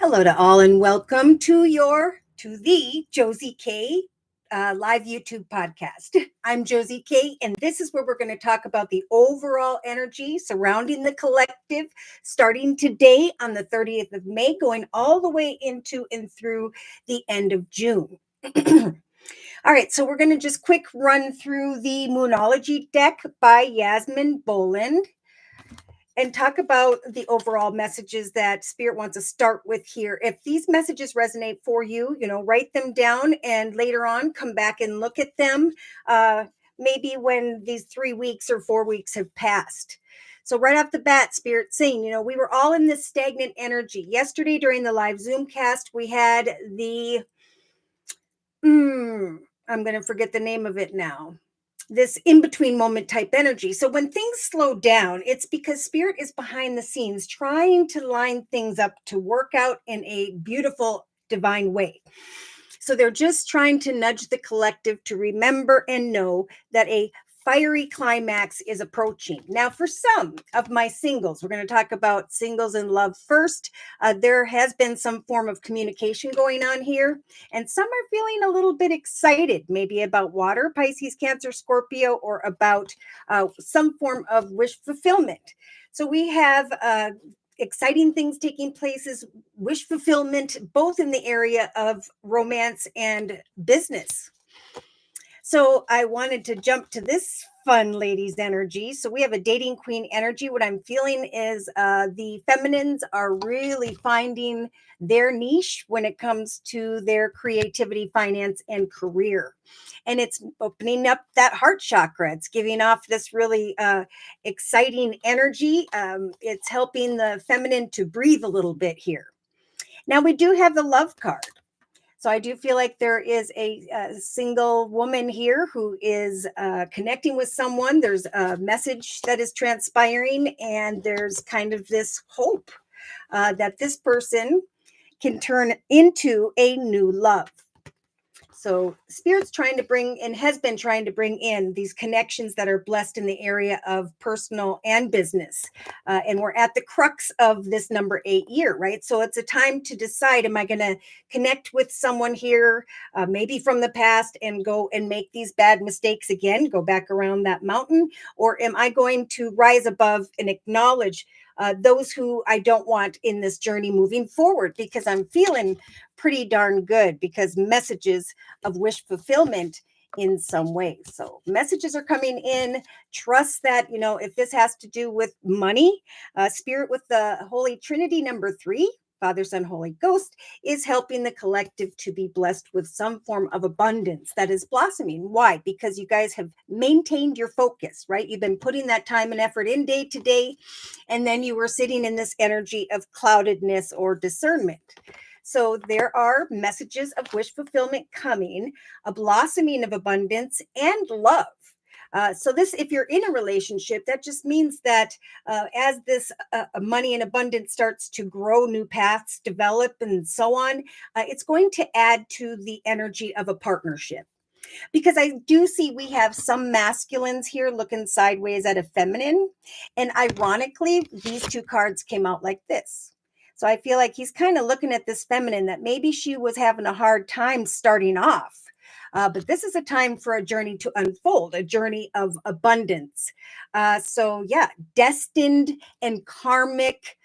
Hello to all and welcome to the Josie K live YouTube podcast. I'm Josie K, and this is where we're going to talk about the overall energy surrounding the collective starting today on the 30th of May, going all the way into and through the end of June. All right, so we're going to just quick run through the Moonology deck by Yasmin Boland and talk about the overall messages that Spirit wants to start with here. If these messages resonate for you, write them down and later on come back and look at them, maybe when these 3 weeks or 4 weeks have passed. So right off the bat, Spirit saying, we were all in this stagnant energy. Yesterday during the live Zoom cast, we had the, I'm going to forget the name of it now, this in-between moment type energy. So when things slow down, it's because Spirit is behind the scenes trying to line things up to work out in a beautiful divine way. So they're just trying to nudge the collective to remember and know that a fiery climax is approaching. Now, for some of my singles, we're going to talk about singles in love first. There has been some form of communication going on here, and some are feeling a little bit excited, maybe about water, Pisces, Cancer, Scorpio, or about some form of wish fulfillment. So we have exciting things taking place, is wish fulfillment, both in the area of romance and business. So I wanted to jump to this fun ladies energy. So we have a dating queen energy. What I'm feeling is the feminines are really finding their niche when it comes to their creativity, finance, and career. And it's opening up that heart chakra. It's giving off this really exciting energy. It's helping the feminine to breathe a little bit here. Now we do have the love card. So I do feel like there is a single woman here who is connecting with someone. There's a message that is transpiring, and there's kind of this hope that this person can turn into a new love. So Spirit's trying to bring and has been trying to bring in these connections that are blessed in the area of personal and business. And we're at the crux of this number 8 year, right? So it's a time to decide, am I going to connect with someone here, maybe from the past, and go and make these bad mistakes again, go back around that mountain? Or am I going to rise above and acknowledge those who I don't want in this journey moving forward? Because I'm feeling pretty darn good, because messages of wish fulfillment in some way. So messages are coming in. Trust that, if this has to do with money, Spirit with the Holy Trinity number 3, Father, Son, Holy Ghost, is helping the collective to be blessed with some form of abundance that is blossoming. Why? Because you guys have maintained your focus, right? You've been putting that time and effort in day to day, and then you were sitting in this energy of cloudedness or discernment. So there are messages of wish fulfillment coming, a blossoming of abundance and love. So this, if you're in a relationship, that just means that as this money and abundance starts to grow, new paths develop, and so on, it's going to add to the energy of a partnership. Because I do see we have some masculines here looking sideways at a feminine. And ironically, these two cards came out like this. So I feel like he's kind of looking at this feminine that maybe she was having a hard time starting off. But this is a time for a journey to unfold, a journey of abundance. So yeah, destined and karmic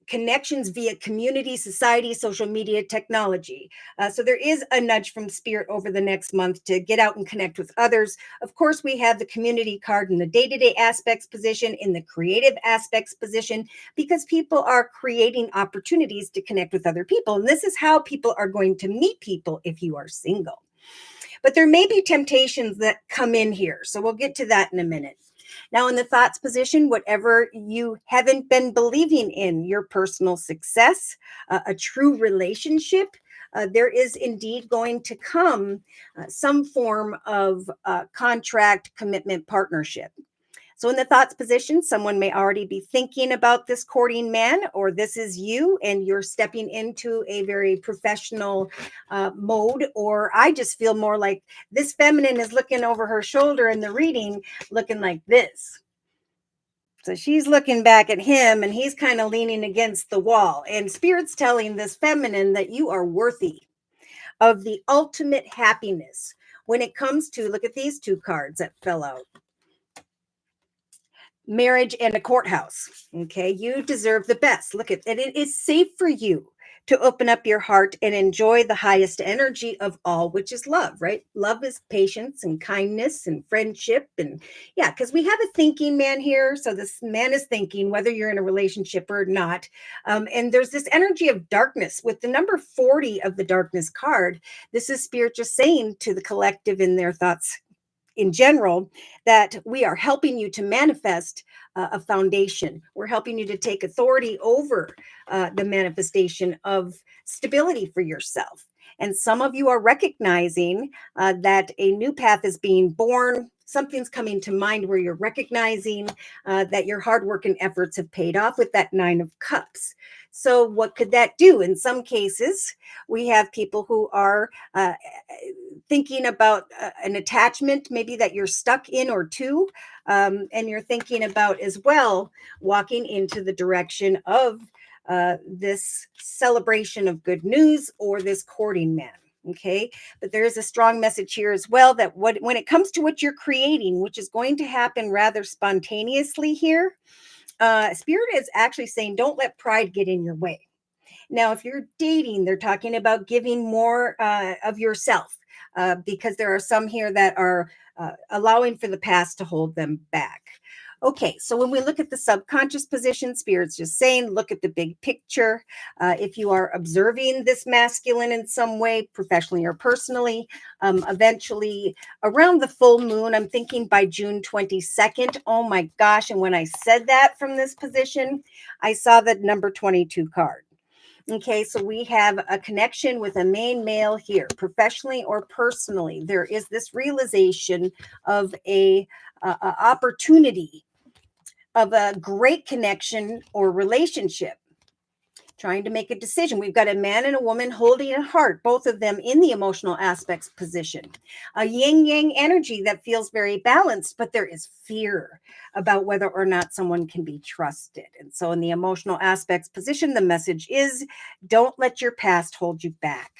connections via community, society, social media, technology. So there is a nudge from Spirit over the next month to get out and connect with others. Of course, we have the community card in the day-to-day aspects position, in the creative aspects position, because people are creating opportunities to connect with other people. And this is how people are going to meet people if you are single. But there may be temptations that come in here. So we'll get to that in a minute. Now, in the thoughts position, whatever you haven't been believing in, your personal success, a true relationship, there is indeed going to come some form of contract, commitment, partnership. So in the thoughts position, someone may already be thinking about this courting man, or this is you and you're stepping into a very professional mode. Or I just feel more like this feminine is looking over her shoulder in the reading, looking like this. So she's looking back at him and he's kind of leaning against the wall. And Spirit's telling this feminine that you are worthy of the ultimate happiness when it comes to, look at these two cards that fell out, marriage and a courthouse. Okay, you deserve the best. Look at it. It is safe for you to open up your heart and enjoy the highest energy of all, which is love, right? Love is patience and kindness and friendship. And yeah, because we have a thinking man here. So this man is thinking whether you're in a relationship or not. And there's this energy of darkness with the number 40 of the darkness card. This is Spirit just saying to the collective in their thoughts in general, that we are helping you to manifest a foundation. We're helping you to take authority over the manifestation of stability for yourself. And some of you are recognizing that a new path is being born. Something's coming to mind where you're recognizing that your hard work and efforts have paid off with that 9 of Cups. So what could that do? In some cases, we have people who are thinking about an attachment maybe that you're stuck in or two, and you're thinking about as well walking into the direction of this celebration of good news or this courting man. Okay, but there is a strong message here as well that when it comes to what you're creating, which is going to happen rather spontaneously here, Spirit is actually saying don't let pride get in your way. Now, if you're dating, they're talking about giving more of yourself, because there are some here that are allowing for the past to hold them back. Okay, so when we look at the subconscious position, Spirit's just saying, look at the big picture. If you are observing this masculine in some way, professionally or personally, eventually around the full moon, I'm thinking by June 22nd. Oh my gosh. And when I said that from this position, I saw the number 22 card. Okay, so we have a connection with a main male here, professionally or personally. There is this realization of a opportunity of a great connection or relationship, trying to make a decision. We've got a man and a woman holding a heart, both of them in the emotional aspects position. A yin yang energy that feels very balanced, but there is fear about whether or not someone can be trusted. And so in the emotional aspects position, the message is don't let your past hold you back.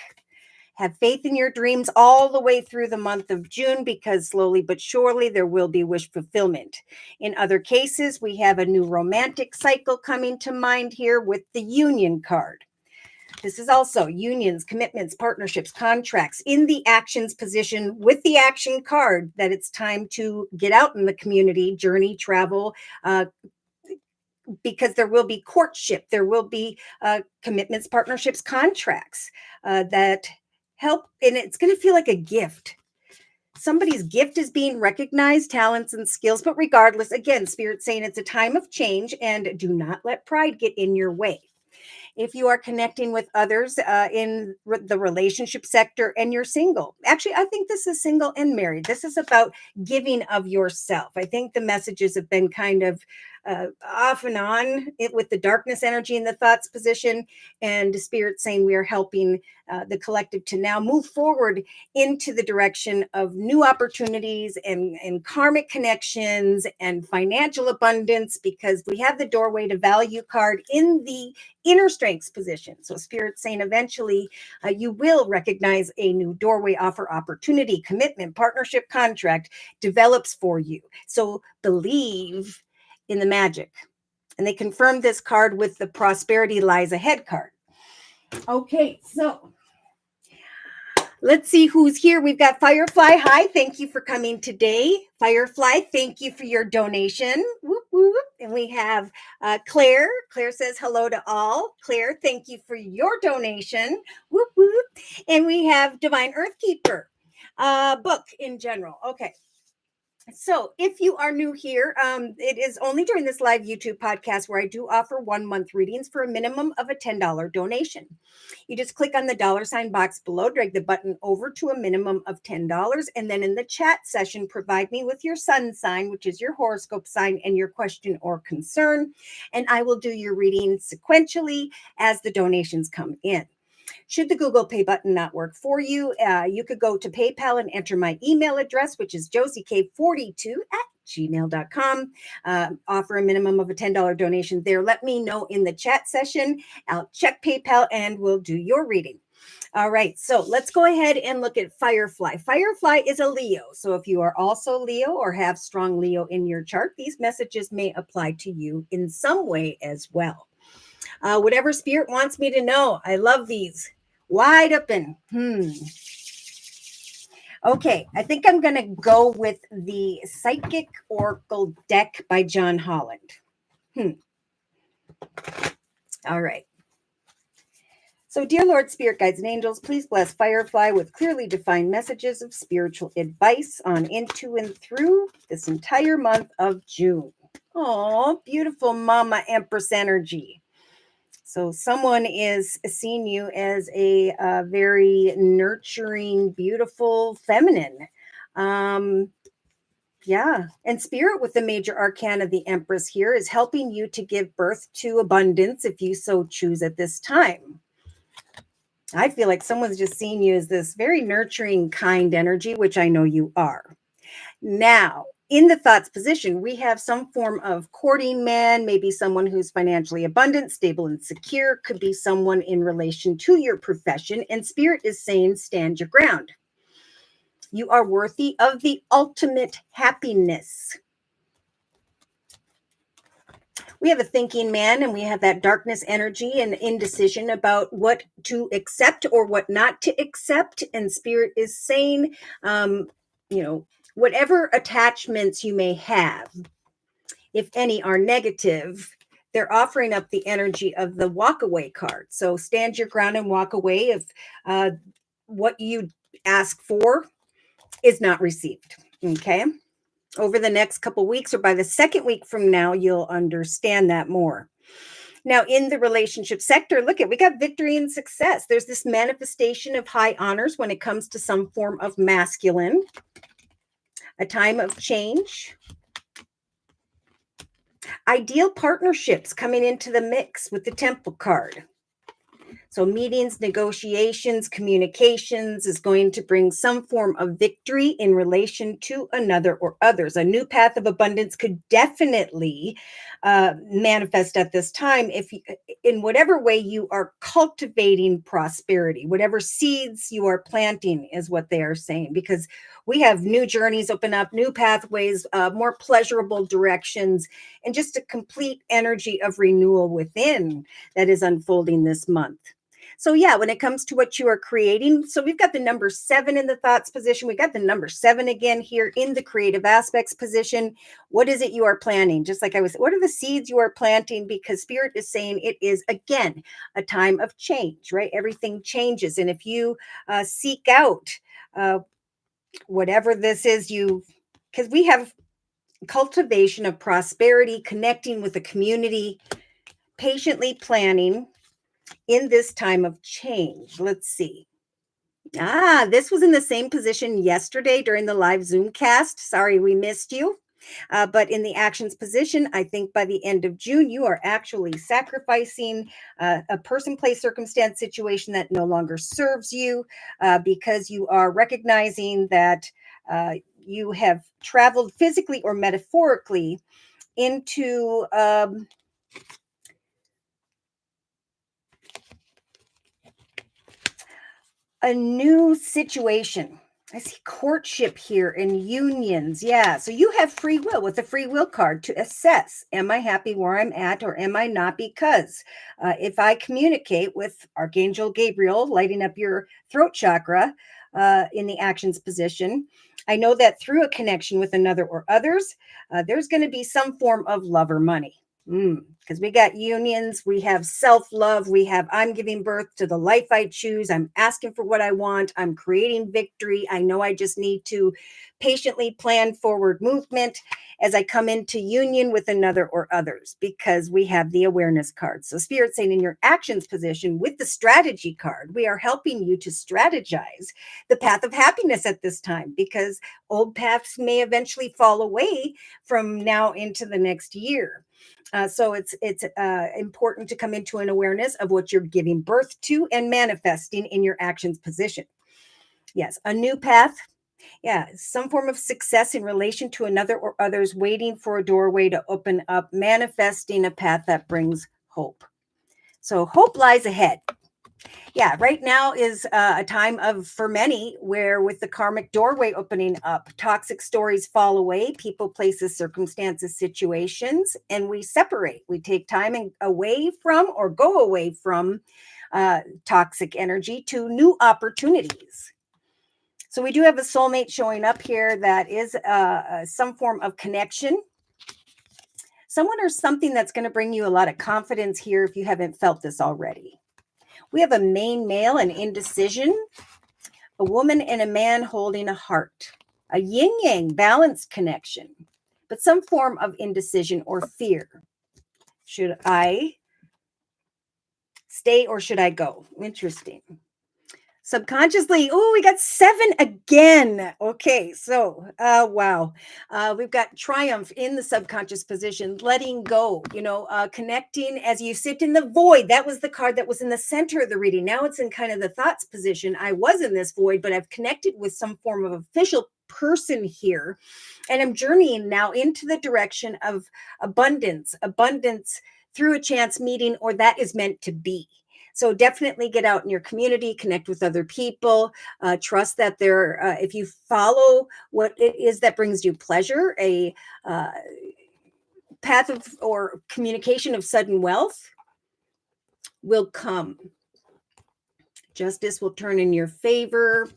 Have faith in your dreams all the way through the month of June, because slowly but surely there will be wish fulfillment. In other cases, we have a new romantic cycle coming to mind here with the union card. This is also unions, commitments, partnerships, contracts in the actions position with the action card, that it's time to get out in the community, journey, travel, because there will be courtship, there will be commitments, partnerships, contracts that help, and it's going to feel like a gift. Somebody's gift is being recognized, talents and skills, but regardless, again, Spirit's saying it's a time of change and do not let pride get in your way. If you are connecting with others in the relationship sector and you're single, actually, I think this is single and married. This is about giving of yourself. I think the messages have been kind of off and on with the darkness energy in the thoughts position, and Spirit saying we are helping the collective to now move forward into the direction of new opportunities and karmic connections and financial abundance, because we have the doorway to value card in the inner strengths position. So Spirit saying eventually you will recognize a new doorway, offer, opportunity, commitment, partnership, contract develops for you. So believe in the magic. And they confirmed this card with the prosperity lies ahead card. Okay, so let's see who's here. We've got Firefly. Hi, thank you for coming today. Firefly, thank you for your donation. Whoop, whoop. And we have Claire. Claire says hello to all. Claire, thank you for your donation. Whoop, whoop. And we have Divine Earthkeeper book in general. Okay. So if you are new here, it is only during this live YouTube podcast where I do offer 1 month readings for a minimum of a $10 donation. You just click on the $ box below, drag the button over to a minimum of $10, and then in the chat session, provide me with your sun sign, which is your horoscope sign, and your question or concern, and I will do your reading sequentially as the donations come in. Should the Google Pay button not work for you, you could go to PayPal and enter my email address, which is JosieK42@gmail.com. Offer a minimum of a $10 donation there. Let me know in the chat session. I'll check PayPal and we'll do your reading. All right, so let's go ahead and look at Firefly. Firefly is a Leo. So if you are also Leo or have strong Leo in your chart, these messages may apply to you in some way as well. Whatever Spirit wants me to know. I love these. Wide open. Okay, I think I'm going to go with the Psychic Oracle deck by John Holland. All right. So, dear Lord, Spirit Guides and Angels, please bless Firefly with clearly defined messages of spiritual advice on into and through this entire month of June. Oh, beautiful Mama Empress energy. So someone is seeing you as a very nurturing, beautiful, feminine. Yeah. And Spirit with the major arcana of the Empress here is helping you to give birth to abundance if you so choose at this time. I feel like someone's just seeing you as this very nurturing, kind energy, which I know you are. Now, in the thoughts position, we have some form of courting man, maybe someone who's financially abundant, stable, and secure, could be someone in relation to your profession. And Spirit is saying, stand your ground. You are worthy of the ultimate happiness. We have a thinking man, and we have that darkness energy and indecision about what to accept or what not to accept. And Spirit is saying, whatever attachments you may have, if any are negative, they're offering up the energy of the walk away card. So stand your ground and walk away if what you ask for is not received. Okay. Over the next couple weeks or by the second week from now, you'll understand that more. Now, in the relationship sector, we got victory and success. There's this manifestation of high honors when it comes to some form of masculine, a time of change. Ideal partnerships coming into the mix with the Temple card. So meetings, negotiations, communications is going to bring some form of victory in relation to another or others. A new path of abundance could definitely manifest at this time if in whatever way you are cultivating prosperity, whatever seeds you are planting is what they are saying, because we have new journeys open up, new pathways, more pleasurable directions, and just a complete energy of renewal within that is unfolding this month. So yeah, when it comes to what you are creating, so we've got the number 7 in the thoughts position. We got the number 7 again here in the creative aspects position. What is it you are planning? Just like I was, what are the seeds you are planting? Because Spirit is saying it is, again, a time of change, right? Everything changes. And if you seek out whatever this is, because we have cultivation of prosperity, connecting with the community, patiently planning in this time of change. Let's see. This was in the same position yesterday during the live Zoom cast. Sorry, we missed you. But in the actions position, I think by the end of June, you are actually sacrificing a person, place, circumstance, situation that no longer serves you because you are recognizing that you have traveled physically or metaphorically into a new situation. I see courtship here and unions. Yeah. So you have free will with the free will card to assess, am I happy where I'm at or am I not? Because if I communicate with Archangel Gabriel, lighting up your throat chakra in the actions position, I know that through a connection with another or others, there's going to be some form of love or money. Because we got unions, we have self-love, we have I'm giving birth to the life I choose, I'm asking for what I want, I'm creating victory. I know I just need to patiently plan forward movement as I come into union with another or others, because we have the awareness card. So Spirit saying in your actions position with the strategy card, we are helping you to strategize the path of happiness at this time, because old paths may eventually fall away from now into the next year. So it's important to come into an awareness of what you're giving birth to and manifesting in your actions position. Yes, a new path. Yeah, some form of success in relation to another or others, waiting for a doorway to open up, manifesting a path that brings hope. So hope lies ahead. Yeah, right now is a time of, for many, where with the karmic doorway opening up, toxic stories fall away, people, places, circumstances, situations, and we separate. We take time and away from, or go away from toxic energy to new opportunities. So we do have a soulmate showing up here that is some form of connection. Someone or something that's going to bring you a lot of confidence here if you haven't felt this already. We have a main male and indecision, a woman and a man holding a heart, a yin-yang balanced connection, but some form of indecision or fear. Should I stay or should I go? Interesting. Subconsciously, oh, we got 7 again. Okay, so wow, we've got triumph in the subconscious position, letting go, connecting as you sit in the void. That was the card that was in the center of the reading. Now it's in kind of the thoughts position. I was in this void, but I've connected with some form of official person here, and I'm journeying now into the direction of abundance through a chance meeting, or that is meant to be. So definitely get out in your community, connect with other people, trust that if you follow what it is that brings you pleasure, a path of or communication of sudden wealth will come. Justice will turn in your favor.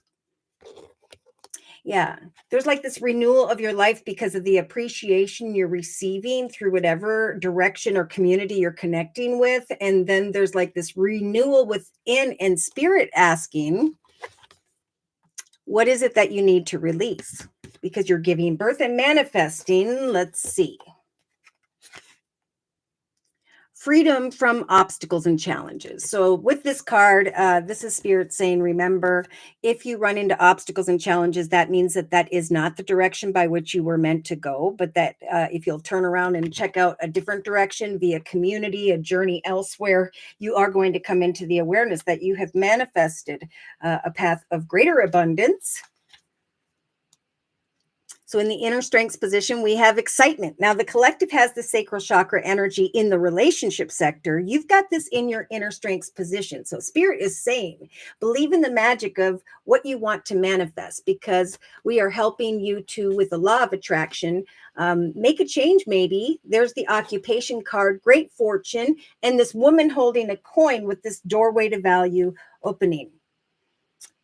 Yeah, there's like this renewal of your life because of the appreciation you're receiving through whatever direction or community you're connecting with. And then there's like this renewal within, and spirit asking, what is it that you need to release? Because you're giving birth and manifesting. Let's see. Freedom from obstacles and challenges. So with this card, this is Spirit saying, remember, if you run into obstacles and challenges, that means that is not the direction by which you were meant to go, but that if you'll turn around and check out a different direction via community, a journey elsewhere, you are going to come into the awareness that you have manifested a path of greater abundance. So in the inner strengths position, we have excitement. Now, the collective has the sacral chakra energy in the relationship sector. You've got this in your inner strengths position. So Spirit is saying, believe in the magic of what you want to manifest, because we are helping you to, with the law of attraction, make a change maybe. There's the occupation card, great fortune, and this woman holding a coin with this doorway to value opening.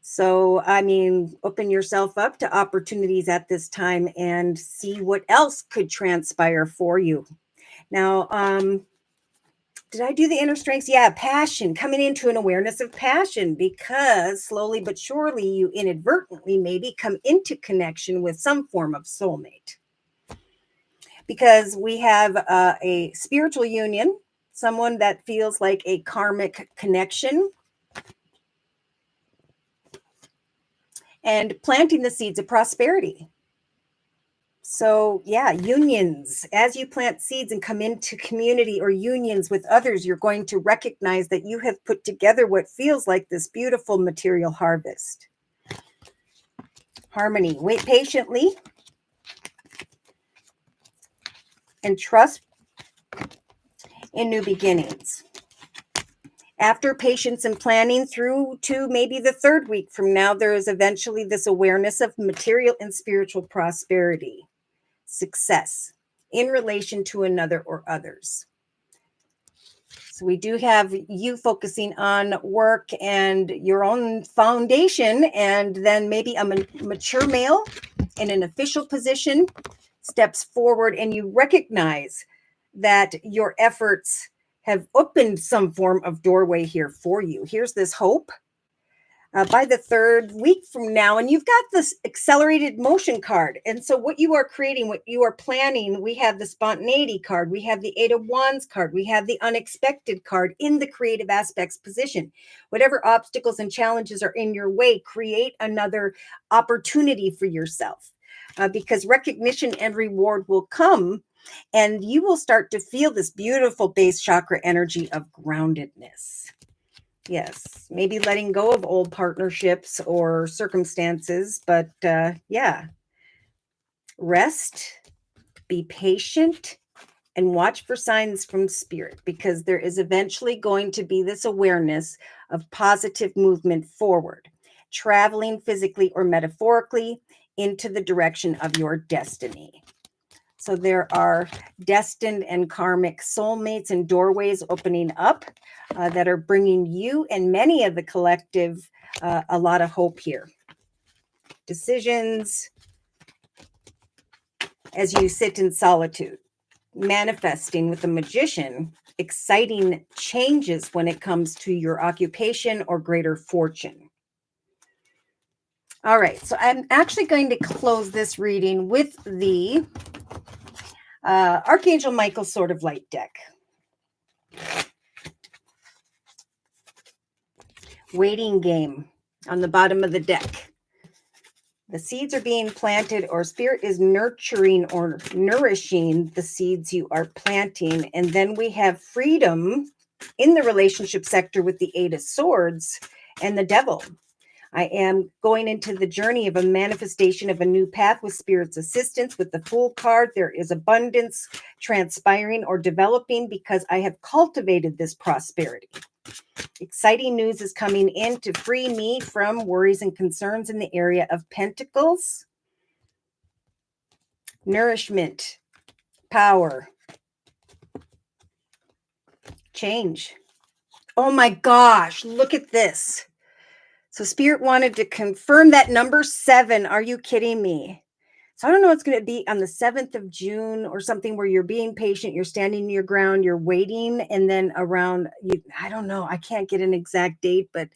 So, I mean, open yourself up to opportunities at this time and see what else could transpire for you. Now, did I do the inner strengths? Yeah, passion, coming into an awareness of passion, because slowly but surely you inadvertently maybe come into connection with some form of soulmate. Because we have a spiritual union, someone that feels like a karmic connection, and planting the seeds of prosperity. So yeah, unions. As you plant seeds and come into community or unions with others, you're going to recognize that you have put together what feels like this beautiful material harvest. Harmony. Wait patiently and trust in new beginnings. After patience and planning through to maybe the 3rd week from now, there is eventually this awareness of material and spiritual prosperity, success in relation to another or others. So we do have you focusing on work and your own foundation, and then maybe a mature male in an official position steps forward, and you recognize that your efforts have opened some form of doorway here for you. Here's this hope. by the third week from now. And you've got this accelerated motion card. And so what you are creating, what you are planning, we have the spontaneity card, we have the Eight of Wands card, we have the unexpected card in the creative aspects position. Whatever obstacles and challenges are in your way, create another opportunity for yourself, because recognition and reward will come. And you will start to feel this beautiful base chakra energy of groundedness. Yes, maybe letting go of old partnerships or circumstances, but yeah, rest, be patient, and watch for signs from spirit, because there is eventually going to be this awareness of positive movement forward, traveling physically or metaphorically into the direction of your destiny. So there are destined and karmic soulmates and doorways opening up that are bringing you and many of the collective a lot of hope here. Decisions as you sit in solitude, manifesting with the magician, exciting changes when it comes to your occupation or greater fortune. All right, so I'm actually going to close this reading with the Archangel Michael Sword of Light deck. Waiting game on the bottom of the deck. The seeds are being planted, or spirit is nurturing or nourishing the seeds you are planting. And then we have freedom in the relationship sector with the Eight of Swords and the Devil. I am going into the journey of a manifestation of a new path with spirit's assistance. With the Fool card, there is abundance transpiring or developing because I have cultivated this prosperity. Exciting news is coming in to free me from worries and concerns in the area of Pentacles. Nourishment, power, change. Oh my gosh, look at this. So Spirit wanted to confirm that number 7. Are you kidding me? So I don't know, it's going to be on the 7th of June or something, where you're being patient, you're standing your ground, you're waiting, and then around, I don't know, I can't get an exact date, but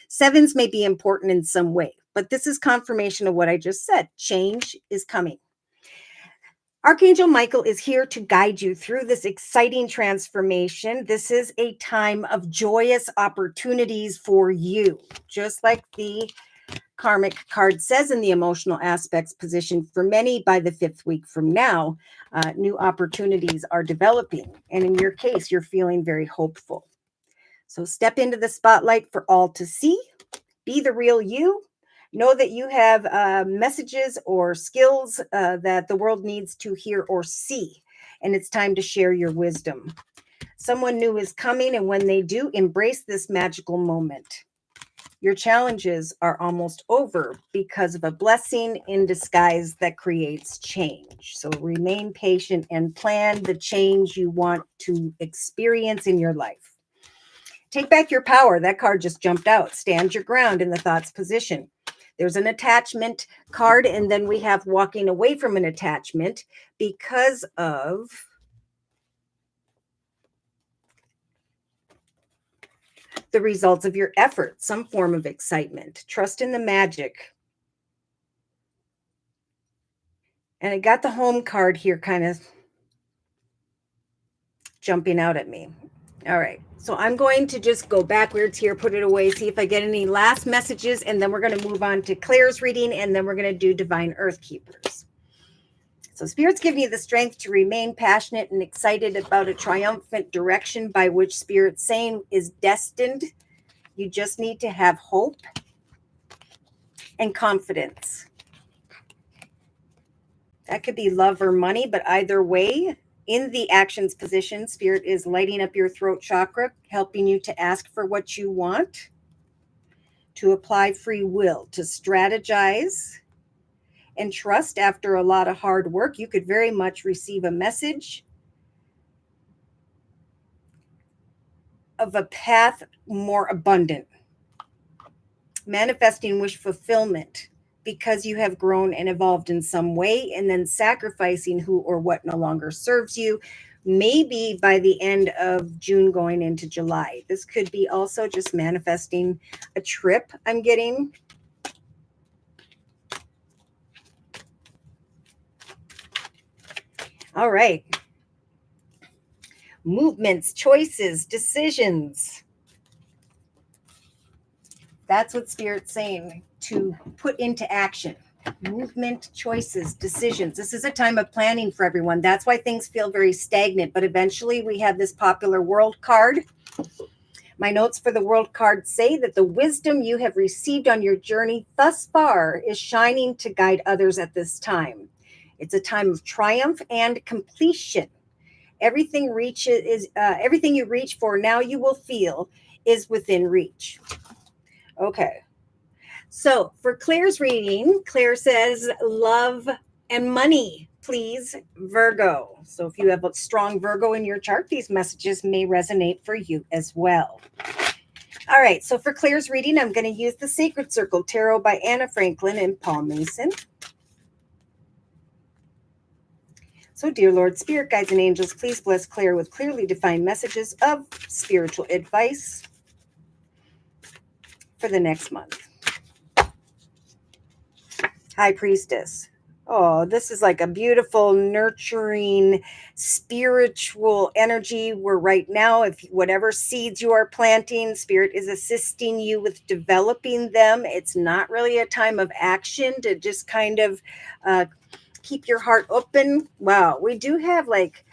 7s may be important in some way. But this is confirmation of what I just said. Change is coming. Archangel Michael is here to guide you through this exciting transformation. This is a time of joyous opportunities for you, just like the karmic card says in the emotional aspects position. For many, by the 5th week from now, new opportunities are developing. And in your case, you're feeling very hopeful. So step into the spotlight for all to see. Be the real you. Know that you have messages or skills that the world needs to hear or see. And it's time to share your wisdom. Someone new is coming, and when they do, embrace this magical moment. Your challenges are almost over because of a blessing in disguise that creates change. So remain patient and plan the change you want to experience in your life. Take back your power. That card just jumped out. Stand your ground in the thoughts position. There's an attachment card, and then we have walking away from an attachment because of the results of your effort, some form of excitement. Trust in the magic. And I got the home card here kind of jumping out at me. All right, so I'm going to just go backwards here, put it away, see if I get any last messages, and then we're going to move on to Claire's reading, and then we're going to do Divine Earth Keepers. So Spirit's giving you the strength to remain passionate and excited about a triumphant direction by which Spirit's saying is destined. You just need to have hope and confidence. That could be love or money, but either way, in the actions position, Spirit is lighting up your throat chakra, helping you to ask for what you want, to apply free will, to strategize, and trust. After a lot of hard work, you could very much receive a message of a path more abundant, manifesting wish fulfillment because you have grown and evolved in some way, and then sacrificing who or what no longer serves you, maybe by the end of June going into July. This could be also just manifesting a trip I'm getting. All right. Movements, choices, decisions. That's what Spirit's saying, to put into action. Movement, choices, decisions. This is a time of planning for everyone. That's why things feel very stagnant. But eventually we have this popular world card. My notes for the world card say that the wisdom you have received on your journey thus far is shining to guide others at this time. It's a time of triumph and completion. Everything everything you reach for now, you will feel is within reach. Okay. So for Claire's reading, Claire says, love and money, please, Virgo. So if you have a strong Virgo in your chart, these messages may resonate for you as well. All right. So for Claire's reading, I'm going to use the Sacred Circle Tarot by Anna Franklin and Paul Mason. So, dear Lord, Spirit Guides and Angels, please bless Claire with clearly defined messages of spiritual advice for the next month. High Priestess. Oh, this is like a beautiful, nurturing, spiritual energy where right now, if whatever seeds you are planting, Spirit is assisting you with developing them. It's not really a time of action to just kind of keep your heart open. Wow, we do have like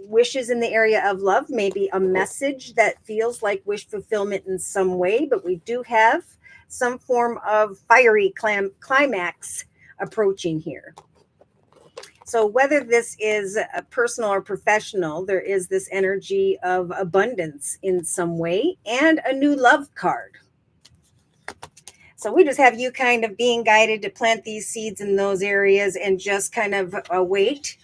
wishes in the area of love, maybe a message that feels like wish fulfillment in some way, but we do have some form of fiery climax approaching here. So whether this is a personal or professional, there is this energy of abundance in some way and a new love card. So we just have you kind of being guided to plant these seeds in those areas and just kind of await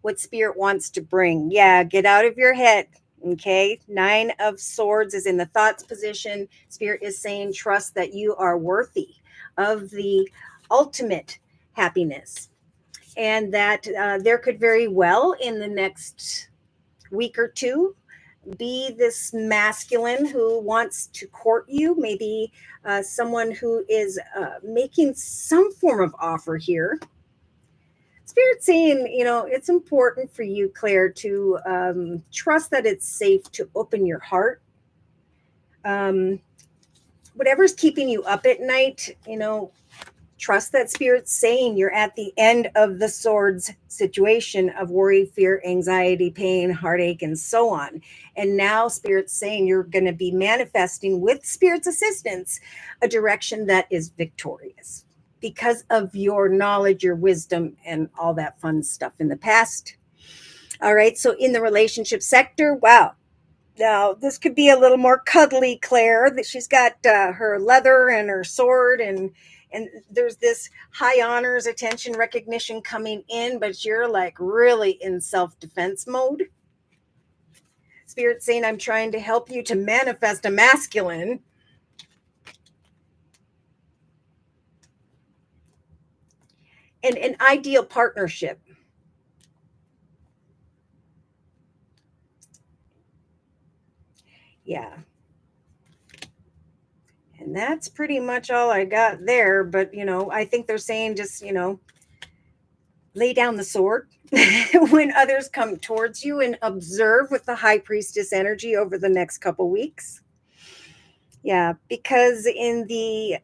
what Spirit wants to bring. Yeah, get out of your head. Okay. 9 of Swords is in the thoughts position. Spirit is saying, trust that you are worthy of the ultimate happiness. And that there could very well in the next week or two be this masculine who wants to court you, maybe someone who is making some form of offer here. Spirit saying, it's important for you, Claire, to trust that it's safe to open your heart. Whatever's keeping you up at night, trust that Spirit's saying you're at the end of the swords situation of worry, fear, anxiety, pain, heartache, and so on. And now Spirit's saying you're going to be manifesting with Spirit's assistance a direction that is victorious because of your knowledge, your wisdom, and all that fun stuff in the past. All right. So in the relationship sector, wow. Now, this could be a little more cuddly, Claire, that she's got her leather and her sword and there's this high honors, attention, recognition coming in, but you're like really in self-defense mode. Spirit saying, I'm trying to help you to manifest a masculine. And an ideal partnership. Yeah. And that's pretty much all I got there. But, I think they're saying just, lay down the sword when others come towards you and observe with the High Priestess energy over the next couple weeks. Yeah, because in the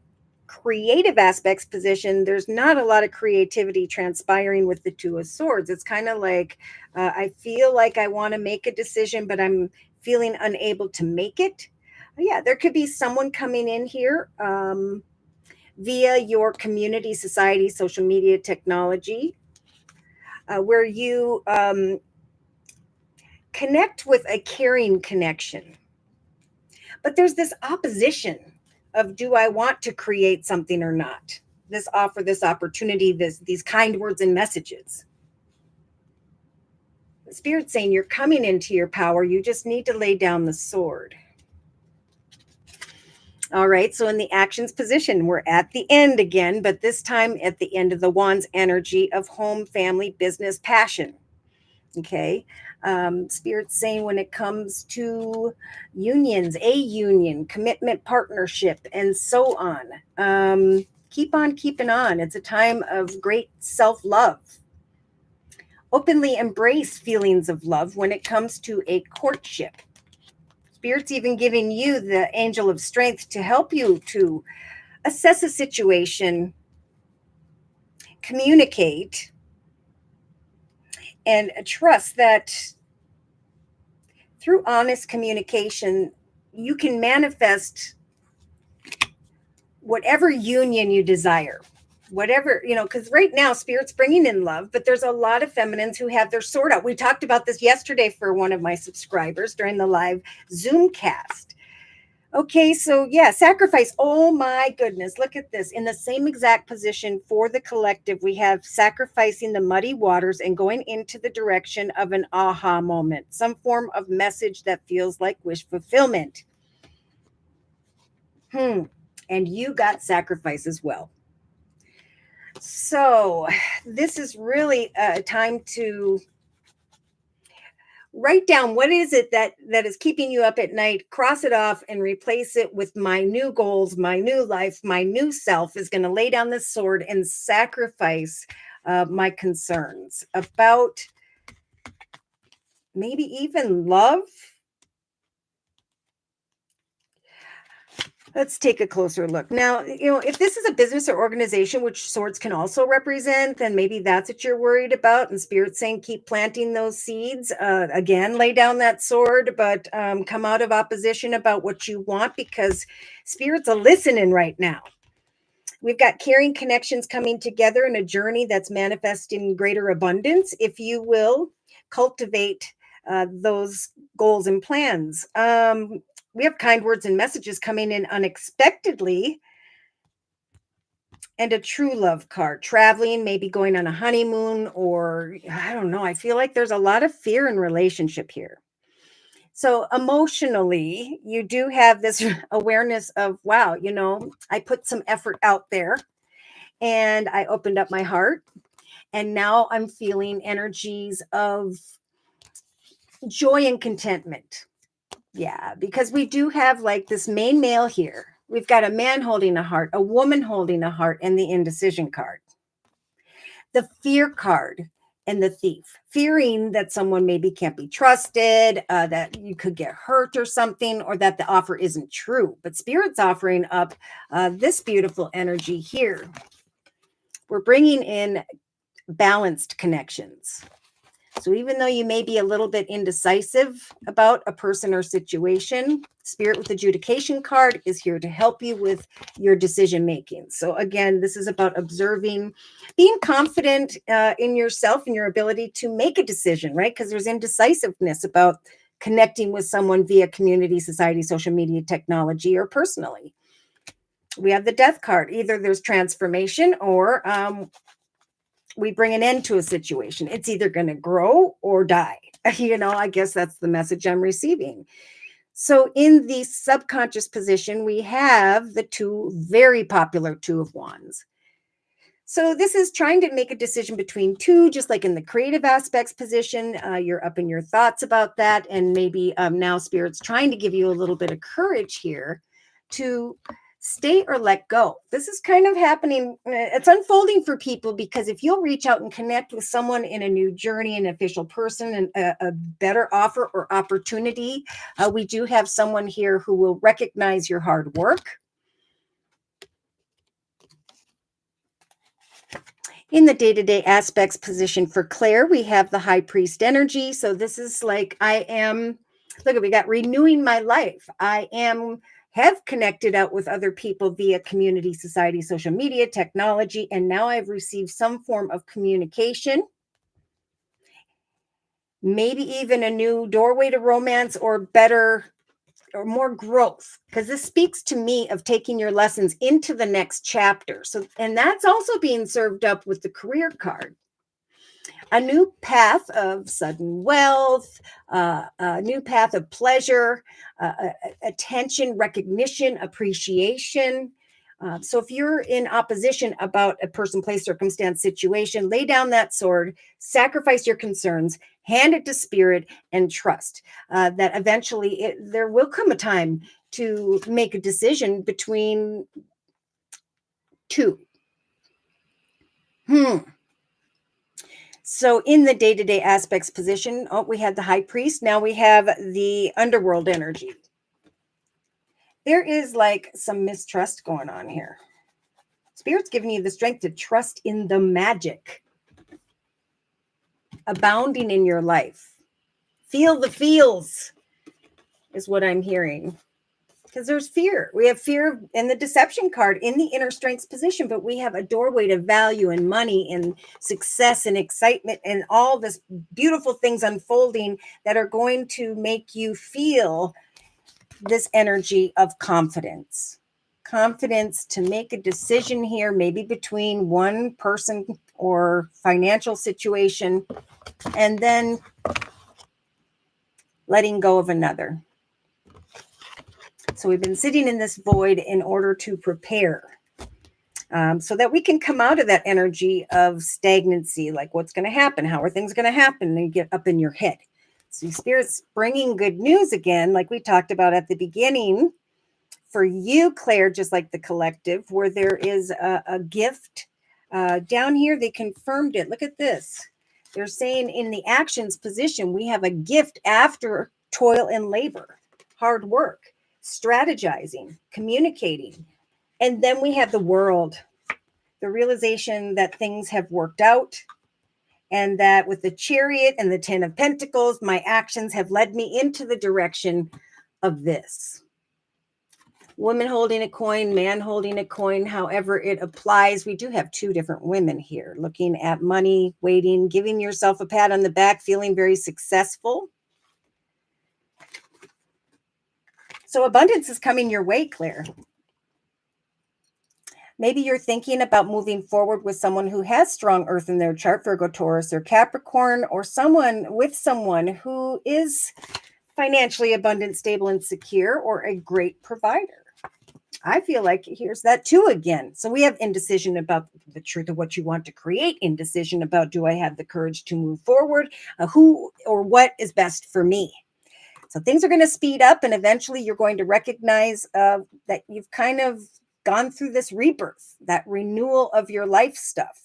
creative aspects position, there's not a lot of creativity transpiring with the Two of Swords. It's kind of like, I feel like I want to make a decision, but I'm feeling unable to make it. Yeah, there could be someone coming in here via your community, society, social media, technology, where you connect with a caring connection. But there's this opposition of, do I want to create something or not? This offer, this opportunity, these kind words and messages. The Spirit's saying you're coming into your power. You just need to lay down the sword. All right, so in the actions position, we're at the end again, but this time at the end of the Wands energy of home, family, business, passion. Okay. Spirit's saying when it comes to unions, a union, commitment, partnership, and so on. Keep on keeping on. It's a time of great self love. Openly embrace feelings of love when it comes to a courtship. Spirit's even giving you the angel of strength to help you to assess a situation, communicate, and trust that through honest communication, you can manifest whatever union you desire. Whatever, because right now Spirit's bringing in love, but there's a lot of feminines who have their sword out. We talked about this yesterday for one of my subscribers during the live Zoom cast. Okay, so yeah, sacrifice. Oh my goodness, look at this. In the same exact position for the collective, we have sacrificing the muddy waters and going into the direction of an aha moment, some form of message that feels like wish fulfillment. And you got sacrifice as well. So this is really a time to write down what is it that is keeping you up at night, cross it off and replace it with my new goals, my new life, my new self is going to lay down this sword and sacrifice my concerns about maybe even love. Let's take a closer look. Now, if this is a business or organization, which swords can also represent, then maybe that's what you're worried about. And Spirit's saying keep planting those seeds. Again, lay down that sword, but come out of opposition about what you want, because Spirit's a listening right now. We've got caring connections coming together in a journey that's manifesting greater abundance, if you will cultivate those goals and plans. We have kind words and messages coming in unexpectedly, and a true love card. Traveling, maybe going on a honeymoon, or I don't know. I feel like there's a lot of fear in relationship here. So emotionally, you do have this awareness of, wow, I put some effort out there and I opened up my heart. And now I'm feeling energies of joy and contentment. Yeah, because we do have like this main male here. We've got a man holding a heart, a woman holding a heart, and the indecision card. The fear card and the thief, fearing that someone maybe can't be trusted, that you could get hurt or something, or that the offer isn't true. But Spirit's offering up this beautiful energy here. We're bringing in balanced connections. So even though you may be a little bit indecisive about a person or situation, Spirit with adjudication card is here to help you with your decision making. So again, this is about observing, being confident in yourself and your ability to make a decision, right? Because there's indecisiveness about connecting with someone via community, society, social media, technology, or personally. We have the death card. Either there's transformation or we bring an end to a situation. It's either going to grow or die. I guess that's the message I'm receiving. So in the subconscious position, we have the two very popular Two of Wands. So this is trying to make a decision between two, just like in the creative aspects position. You're up in your thoughts about that. And maybe now Spirit's trying to give you a little bit of courage here to stay or let go. This is kind of happening. It's unfolding for people, because if you'll reach out and connect with someone in a new journey, an official person, and a better offer or opportunity, we do have someone here who will recognize your hard work. In the day-to-day aspects position for Claire, we have the High Priest energy. So this is like, we got renewing my life. Have connected out with other people via community, society, social media, technology, and now I've received some form of communication, maybe even a new doorway to romance, or better or more growth, because this speaks to me of taking your lessons into the next chapter. So, and that's also being served up with the career card. A new path of sudden wealth, a new path of pleasure, attention, recognition, appreciation. So if you're in opposition about a person, place, circumstance, situation, lay down that sword, sacrifice your concerns, Hand it to spirit and trust that eventually there will come a time to make a decision between two. So in the day-to-day aspects position, we had the high priest. Now we have the underworld energy. There is like some mistrust going on here. Spirit's giving you the strength to trust in the magic abounding in your life. Feel the feels is what I'm hearing. Because there's fear. We have fear in the deception card in the inner strengths position, but we have a doorway to value and money and success and excitement and all this beautiful things unfolding that are going to make you feel this energy of confidence. Confidence to make a decision here, maybe between one person or financial situation, and then letting go of another. So we've been sitting in this void in order to prepare so that we can come out of that energy of stagnancy, like what's going to happen, how are things going to happen, and get up in your head. So Spirit's bringing good news again, like we talked about at the beginning, for you, Claire, just like the collective, where there is a gift. Down here, they confirmed it. Look at this. They're saying in the actions position, we have a gift after toil and labor, hard work, strategizing, communicating. And then we have the world, the realization that things have worked out, and that with the Chariot and the 10 of Pentacles, my actions have led me into the direction of this. Woman holding a coin, man holding a coin, however it applies. We do have two different women here looking at money, waiting, giving yourself a pat on the back, feeling very successful. So abundance is coming your way, Claire. Maybe you're thinking about moving forward with someone who has strong earth in their chart, Virgo, Taurus, or Capricorn, or someone who is financially abundant, stable, and secure, or a great provider. I feel like here's that too again. So we have indecision about the truth of what you want to create, indecision about do I have the courage to move forward, who or what is best for me. So things are going to speed up, and eventually you're going to recognize that you've kind of gone through this rebirth, that renewal of your life stuff.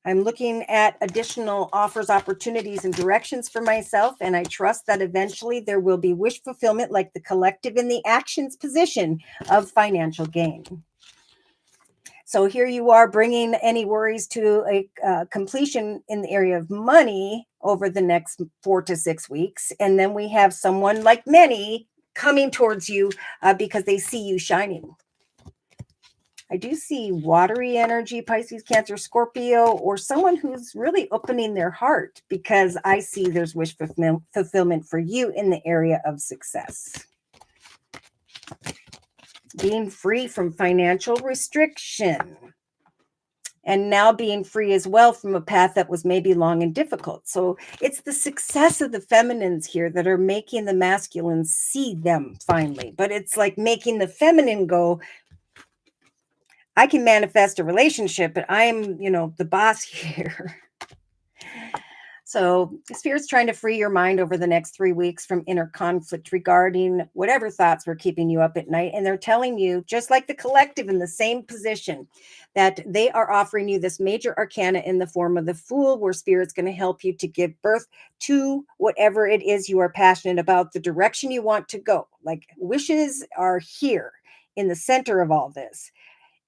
I'm looking at additional offers, opportunities, and directions for myself, and I trust that eventually there will be wish fulfillment like the collective in the actions position of financial gain. So here you are bringing any worries to a completion in the area of money over the next 4 to 6 weeks. And then we have someone like many coming towards you because they see you shining. I do see watery energy, Pisces, Cancer, Scorpio, or someone who's really opening their heart because I see there's wish fulfillment for you in the area of success. Being free from financial restriction. And now being free as well from a path that was maybe long and difficult. So it's the success of the feminines here that are making the masculines see them finally. But it's like making the feminine go, I can manifest a relationship, but I'm, the boss here. So Spirit's trying to free your mind over the next 3 weeks from inner conflict regarding whatever thoughts were keeping you up at night. And they're telling you, just like the collective in the same position, that they are offering you this major arcana in the form of the Fool, where Spirit's going to help you to give birth to whatever it is you are passionate about, the direction you want to go. Like wishes are here in the center of all this.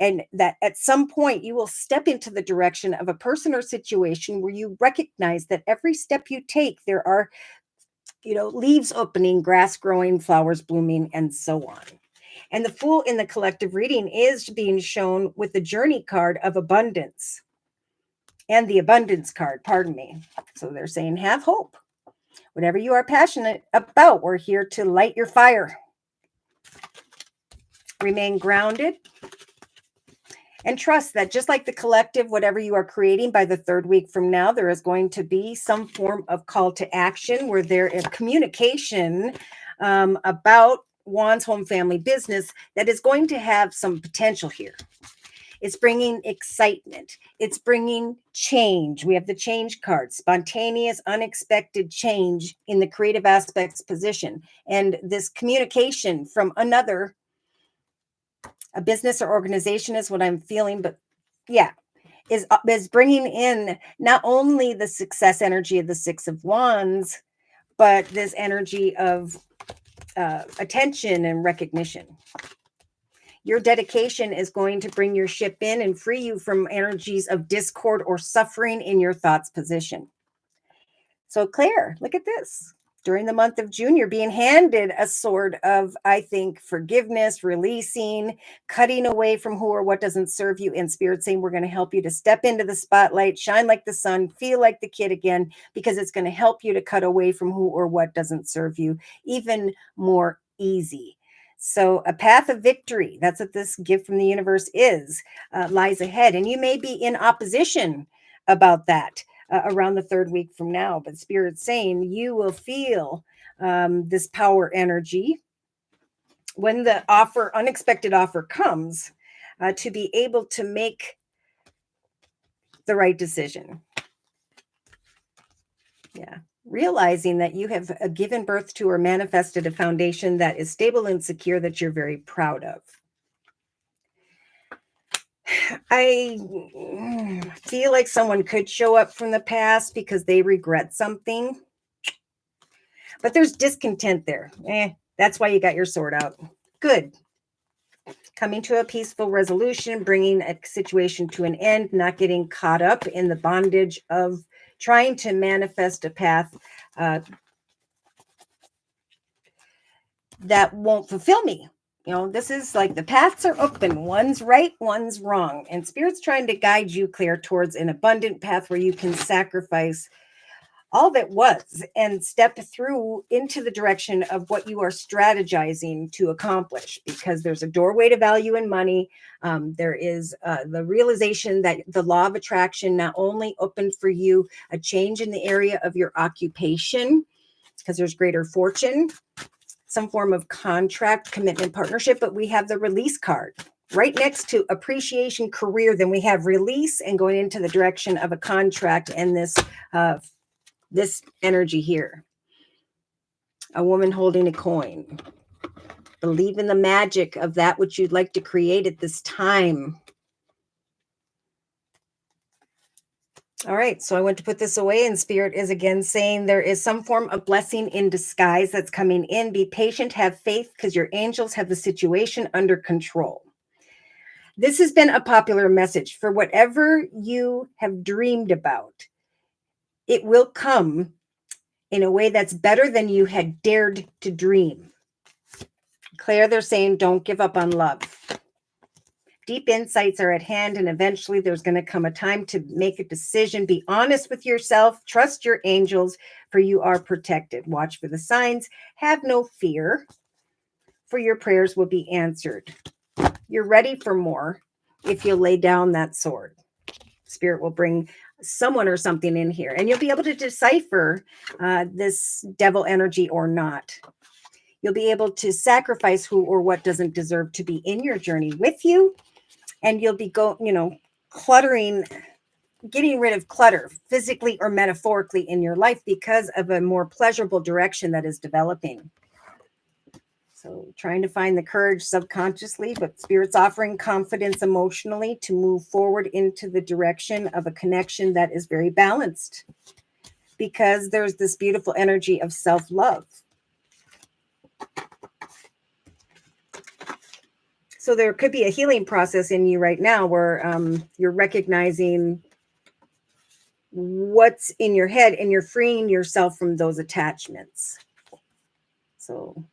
And that at some point you will step into the direction of a person or situation where you recognize that every step you take, there are, leaves opening, grass growing, flowers blooming, and so on. And the Fool in the collective reading is being shown with the Journey card of abundance and the Abundance card, pardon me. So they're saying, have hope. Whatever you are passionate about, we're here to light your fire. Remain grounded. And trust that just like the collective, whatever you are creating by the 3rd week from now, there is going to be some form of call to action where there is communication about Juan's home family business that is going to have some potential here. It's bringing excitement. It's bringing change. We have the change card, spontaneous, unexpected change in the creative aspects position. And this communication from another, a business or organization is what I'm feeling, but yeah, is bringing in not only the success energy of the Six of Wands, but this energy of attention and recognition. Your dedication is going to bring your ship in and free you from energies of discord or suffering in your thoughts position. So Claire, look at this. During the month of June, you're being handed a sword of, I think, forgiveness, releasing, cutting away from who or what doesn't serve you, and Spirit saying we're going to help you to step into the spotlight, shine like the sun, feel like the kid again, because it's going to help you to cut away from who or what doesn't serve you even more easy. So a path of victory, that's what this gift from the universe is, lies ahead. And you may be in opposition about that. Around the third week from now, but Spirit's saying you will feel this power energy when the unexpected offer comes, to be able to make the right decision. Yeah. Realizing that you have given birth to or manifested a foundation that is stable and secure that you're very proud of. I feel like someone could show up from the past because they regret something, but there's discontent there. That's why you got your sword out. Good. Coming to a peaceful resolution, bringing a situation to an end, not getting caught up in the bondage of trying to manifest a path that won't fulfill me. You know, this is like the paths are open. One's right, one's wrong. And Spirit's trying to guide you, Claire, towards an abundant path where you can sacrifice all that was and step through into the direction of what you are strategizing to accomplish, because there's a doorway to value and money. There is the realization that the law of attraction not only opened for you a change in the area of your occupation, because there's greater fortune, some form of contract, commitment, partnership, but we have the release card right next to appreciation, career. Then we have release and going into the direction of a contract, and this energy here. A woman holding a coin. Believe in the magic of that which you'd like to create at this time. All right, so I went to put this away, and Spirit is again saying there is some form of blessing in disguise that's coming in. Be patient, have faith, because your angels have the situation under control. This has been a popular message for whatever you have dreamed about. It will come in a way that's better than you had dared to dream. Claire, they're saying don't give up on love. Deep insights are at hand, and eventually there's going to come a time to make a decision. Be honest with yourself. Trust your angels, for you are protected. Watch for the signs. Have no fear, for your prayers will be answered. You're ready for more if you lay down that sword. Spirit will bring someone or something in here, and you'll be able to decipher this devil energy or not. You'll be able to sacrifice who or what doesn't deserve to be in your journey with you. And you'll be cluttering, getting rid of clutter physically or metaphorically in your life because of a more pleasurable direction that is developing. So trying to find the courage subconsciously, but Spirit's offering confidence emotionally to move forward into the direction of a connection that is very balanced, because there's this beautiful energy of self-love. So there could be a healing process in you right now where you're recognizing what's in your head and you're freeing yourself from those attachments. So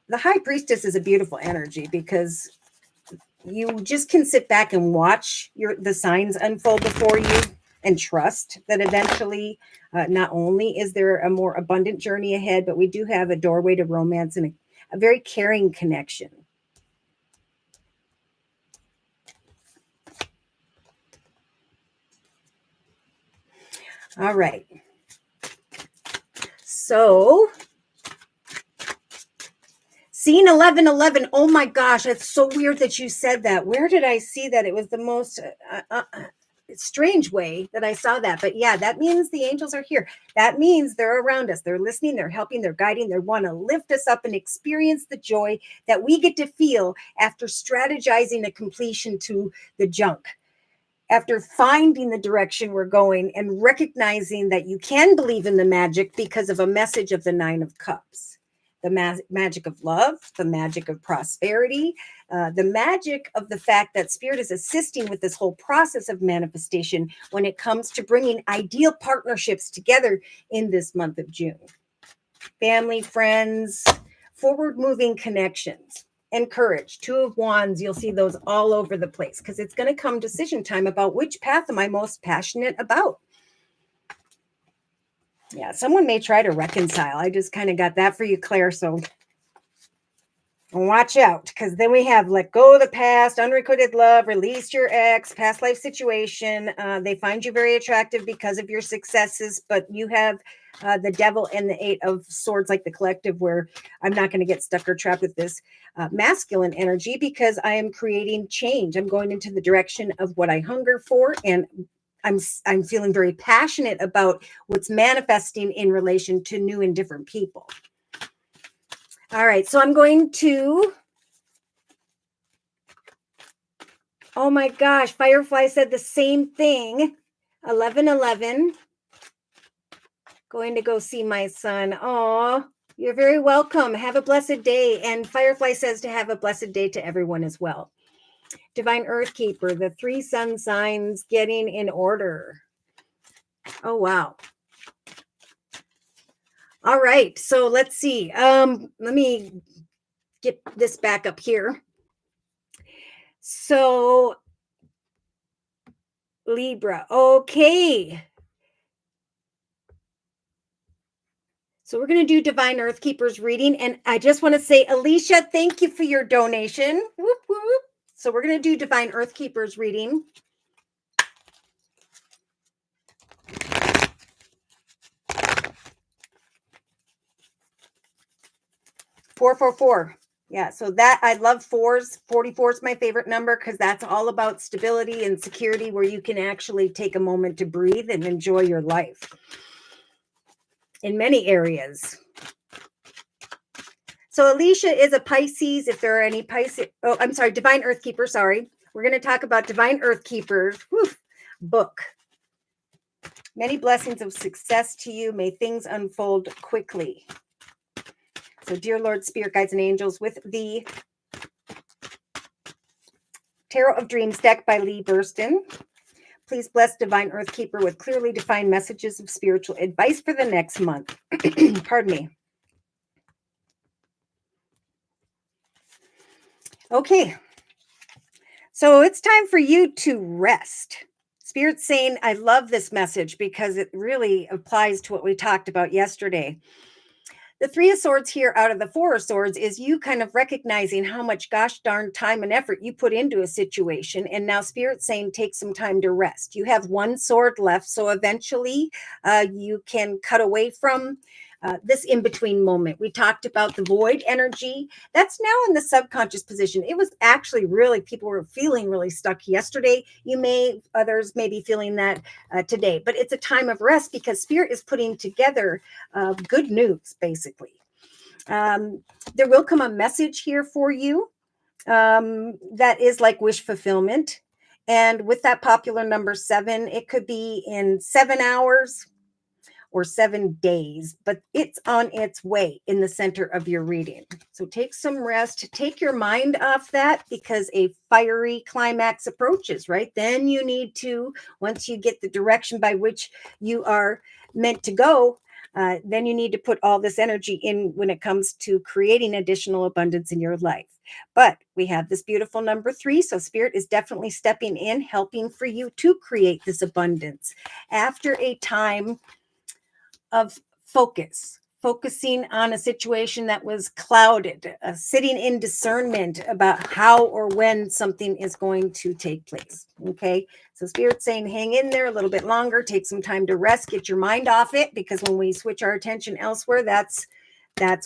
the High Priestess is a beautiful energy, because you just can sit back and watch the signs unfold before you and trust that eventually not only is there a more abundant journey ahead, but we do have a doorway to romance and a very caring connection. All right. So Seeing 1111. Oh my gosh, it's so weird that you said that. Where did I see that? It was the most strange way that I saw that. But yeah, that means the angels are here. That means they're around us. They're listening, they're helping, they're guiding. They want to lift us up and experience the joy that we get to feel after strategizing a completion to the junk. After finding the direction we're going and recognizing that you can believe in the magic because of a message of the 9 of Cups. The magic of love, the magic of prosperity, the magic of the fact that Spirit is assisting with this whole process of manifestation when it comes to bringing ideal partnerships together in this month of June. Family, friends, forward-moving connections, and courage. 2 of Wands, you'll see those all over the place because it's going to come decision time about which path am I most passionate about. Yeah, someone may try to reconcile. I just kind of got that for you, Claire. So watch out, because then we have let go of the past, unrequited love, release your ex, past life situation. They find you very attractive because of your successes, but you have the devil and the 8 of Swords, like the collective, where I'm not going to get stuck or trapped with this masculine energy because I am creating change. I'm going into the direction of what I hunger for, and I'm feeling very passionate about what's manifesting in relation to new and different people. All right, so I'm going to, oh my gosh, Firefly said the same thing. 1111. Going to go see my son. Oh, you're very welcome. Have a blessed day. And Firefly says to have a blessed day to everyone as well. Divine Earth Keeper, the 3 sun signs getting in order. Oh, wow. All right, so let's see. Let me get this back up here. So Libra, okay. So we're going to do Divine Earth Keepers reading. And I just want to say, Alicia, thank you for your donation. Whoop, whoop. So we're going to do Divine Earth Keepers reading. Four, 4, 4. Yeah, so that I love 4s. 44 is my favorite number because that's all about stability and security, where you can actually take a moment to breathe and enjoy your life in many areas. So Alicia is a Pisces. If there are any Pisces, oh, I'm sorry, Divine Earth Keeper, sorry. We're going to talk about Divine Earth Keepers book. Many blessings of success to you. May things unfold quickly. So dear Lord, Spirit, Guides, and Angels, with the Tarot of Dreams deck by Lee Burston, please bless Divine Earth Keeper with clearly defined messages of spiritual advice for the next month. Pardon me. Okay. So it's time for you to rest. Spirit's saying, I love this message because it really applies to what we talked about yesterday. The 3 of Swords here out of the 4 of Swords is you kind of recognizing how much gosh darn time and effort you put into a situation. And now Spirit's saying, take some time to rest. You have 1 sword left. So eventually you can cut away from this in-between moment. We talked about the void energy. That's now in the subconscious position. It was actually really, people were feeling really stuck yesterday. Others may be feeling that today, but it's a time of rest because Spirit is putting together good news, basically. There will come a message here for you that is like wish fulfillment. And with that popular number 7, it could be in 7 hours or 7 days, but it's on its way in the center of your reading. So take some rest, take your mind off that because a fiery climax approaches, right? Then you need to, once you get the direction by which you are meant to go, then you need to put all this energy in when it comes to creating additional abundance in your life. But we have this beautiful number 3. So Spirit is definitely stepping in, helping for you to create this abundance after a time of focusing on a situation that was clouded, sitting in discernment about how or when something is going to take place. Okay, so Spirit's saying hang in there a little bit longer, take some time to rest, get your mind off it, because when we switch our attention elsewhere, that's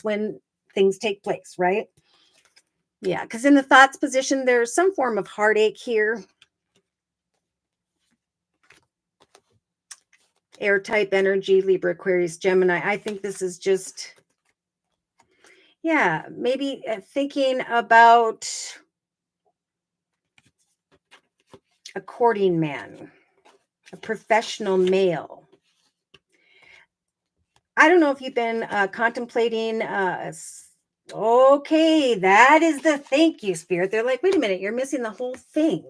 when things take place, right? Yeah, because in the thoughts position, there's some form of heartache here. Air type energy, Libra, Aquarius, Gemini. I think this is just, yeah, maybe thinking about a courting man, a professional male. I don't know if you've been contemplating. Okay, that is the thank you, Spirit. They're like, wait a minute, you're missing the whole thing.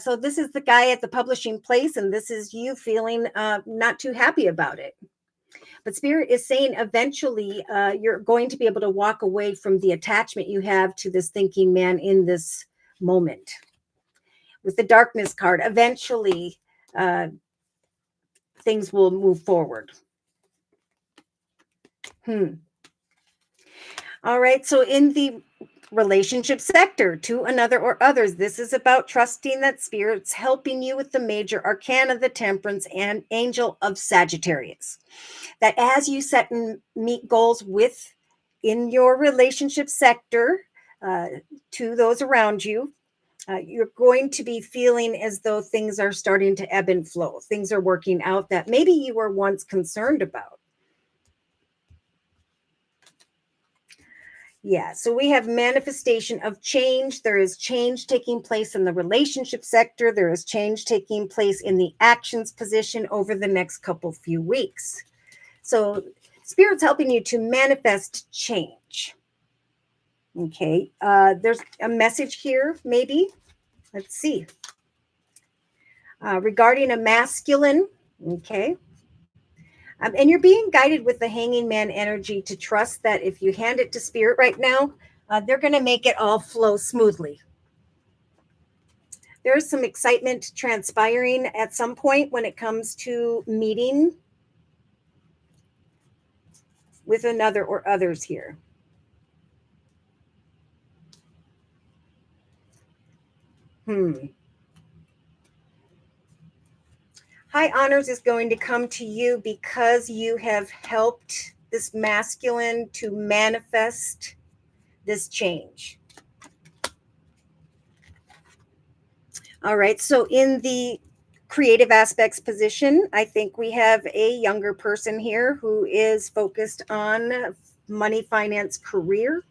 So this is the guy at the publishing place, and this is you feeling not too happy about it. But Spirit is saying eventually you're going to be able to walk away from the attachment you have to this thinking man in this moment. With the darkness card, eventually things will move forward. All right. So in the relationship sector, to another or others, this is about trusting that Spirit's helping you with the major arcana, the Temperance, and Angel of Sagittarius. That as you set and meet goals with in your relationship sector to those around you, you're going to be feeling as though things are starting to ebb and flow. Things are working out that maybe you were once concerned about. Yeah, so we have manifestation of change. There is change taking place in the relationship sector. There is change taking place in the actions position over the next couple few weeks. So Spirit's helping you to manifest change. Okay, there's a message here, maybe. Let's see. Regarding a masculine, okay. And you're being guided with the hanging man energy to trust that if you hand it to Spirit right now, they're going to make it all flow smoothly. There's some excitement transpiring at some point when it comes to meeting with another or others here. High honors is going to come to you because you have helped this masculine to manifest this change. All right. So in the creative aspects position, I think we have a younger person here who is focused on money, finance, career.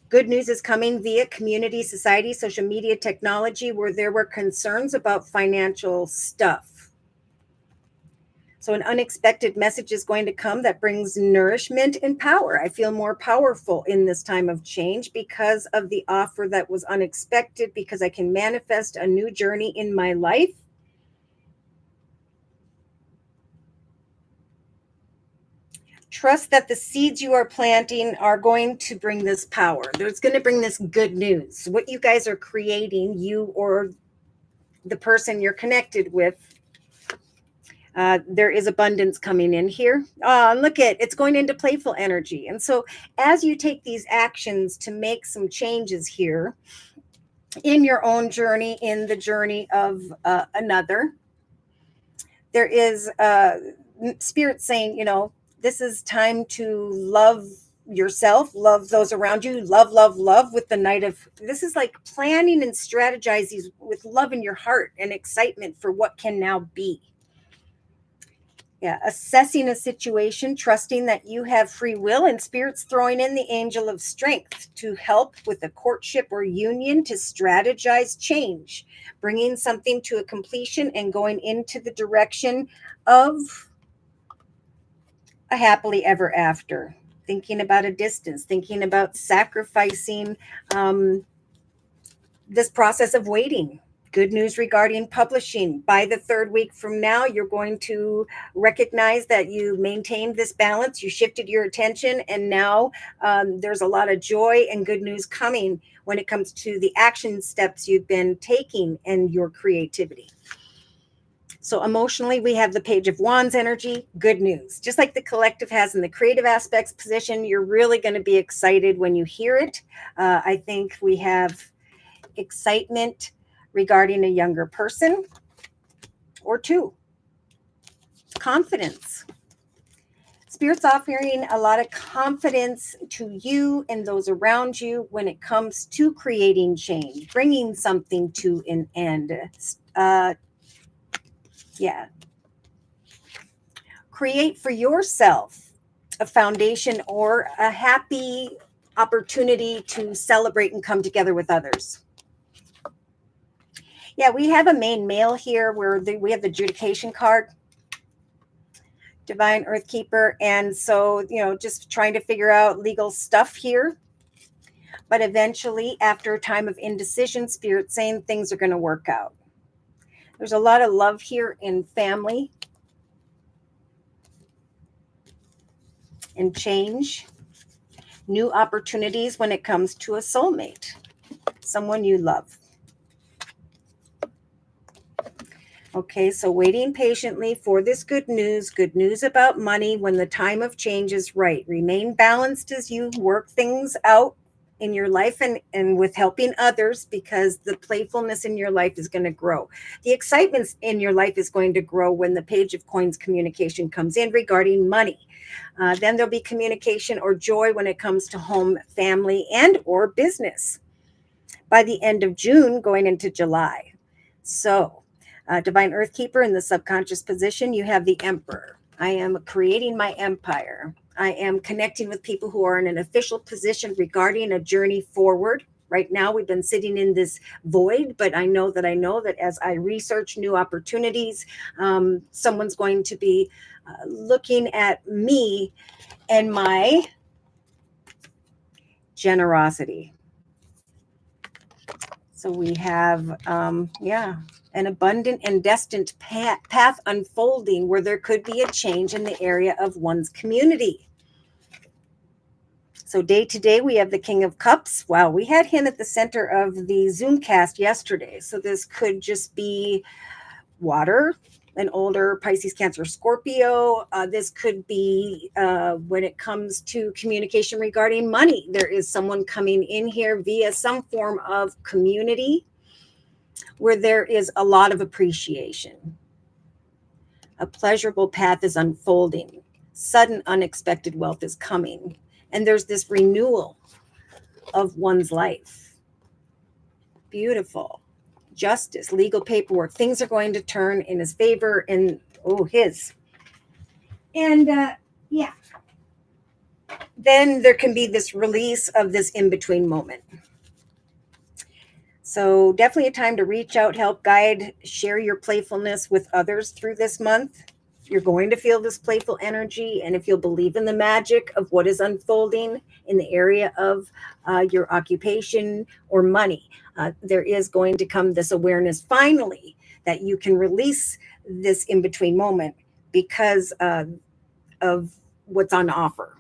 Good news is coming via community, society, social media, technology, where there were concerns about financial stuff. So an unexpected message is going to come that brings nourishment and power. I feel more powerful in this time of change because of the offer that was unexpected, because I can manifest a new journey in my life. Trust that the seeds you are planting are going to bring this power. There's going to bring this good news. What you guys are creating, you or the person you're connected with, there is abundance coming in here. Look at it's going into playful energy. And so as you take these actions to make some changes here in your own journey, in the journey of another, there is Spirit saying, this is time to love yourself, love those around you, love with the Knight of, this is like planning and strategizing with love in your heart and excitement for what can now be. Yeah, assessing a situation, trusting that you have free will, and Spirit's throwing in the Angel of Strength to help with a courtship or union, to strategize change, bringing something to a completion and going into the direction of a happily ever after. Thinking about a distance, thinking about sacrificing this process of waiting. Good news regarding publishing. By the third week from now, you're going to recognize that you maintained this balance, you shifted your attention, and now there's a lot of joy and good news coming when it comes to the action steps you've been taking and your creativity. So emotionally, we have the Page of Wands energy, good news. Just like the collective has in the creative aspects position, you're really going to be excited when you hear it. I think we have excitement regarding a younger person or two. Confidence. Spirit's offering a lot of confidence to you and those around you when it comes to creating change, bringing something to an end. Yeah. Create for yourself a foundation or a happy opportunity to celebrate and come together with others. Yeah, we have a main male here where we have the adjudication card, Divine Earth Keeper. And so, just trying to figure out legal stuff here. But eventually, after a time of indecision, Spirit saying things are going to work out. There's a lot of love here in family and change. New opportunities when it comes to a soulmate, someone you love. Okay, so waiting patiently for this good news about money when the time of change is right. Remain balanced as you work things out in your life and with helping others, because the playfulness in your life is going to grow. The excitement in your life is going to grow when the Page of Coins communication comes in regarding money. Then there'll be communication or joy when it comes to home, family, and or business by the end of June going into July. So Divine Earth Keeper in the subconscious position, you have the Emperor. I am creating my empire. I am connecting with people who are in an official position regarding a journey forward. Right now, we've been sitting in this void, but I know that as I research new opportunities, someone's going to be looking at me and my generosity. So we have, an abundant and destined path unfolding where there could be a change in the area of one's community. So day to day, we have the King of Cups. Wow, we had him at the center of the Zoomcast yesterday. So this could just be water, an older Pisces, Cancer, Scorpio. This could be when it comes to communication regarding money. There is someone coming in here via some form of community where there is a lot of appreciation. A pleasurable path is unfolding. Sudden, unexpected wealth is coming. And there's this renewal of one's life. Beautiful. Justice, legal paperwork. Things are going to turn in his favor and, his. And, then there can be this release of this in-between moment. So definitely a time to reach out, help, guide, share your playfulness with others through this month. You're going to feel this playful energy. And if you'll believe in the magic of what is unfolding in the area of your occupation or money, there is going to come this awareness finally that you can release this in-between moment because of what's on offer.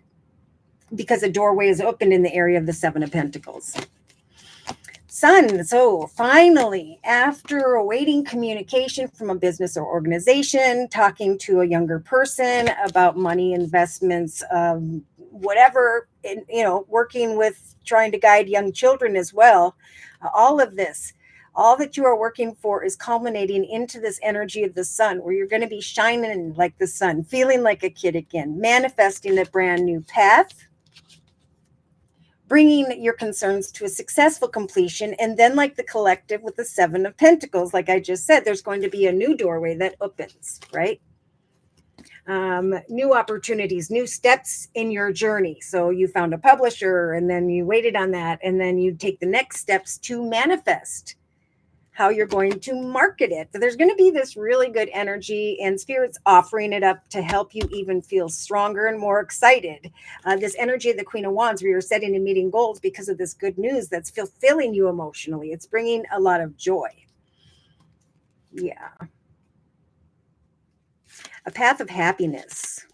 Because a doorway is open in the area of the Seven of Pentacles. Sun. So finally, after awaiting communication from a business or organization, talking to a younger person about money, investments, whatever, working with trying to guide young children as well, all of this, all that you are working for is culminating into this energy of the sun, where you're going to be shining like the sun, feeling like a kid again, manifesting a brand new path, bringing your concerns to a successful completion. And then, like the collective with the Seven of Pentacles, like I just said, there's going to be a new doorway that opens, right? New opportunities, new steps in your journey. So you found a publisher and then you waited on that. And then you take the next steps to manifest how you're going to market it. So there's going to be this really good energy, and Spirit's offering it up to help you even feel stronger and more excited. This energy of the Queen of Wands, where you're setting and meeting goals because of this good news that's fulfilling you emotionally. It's bringing a lot of joy. Yeah. A path of happiness.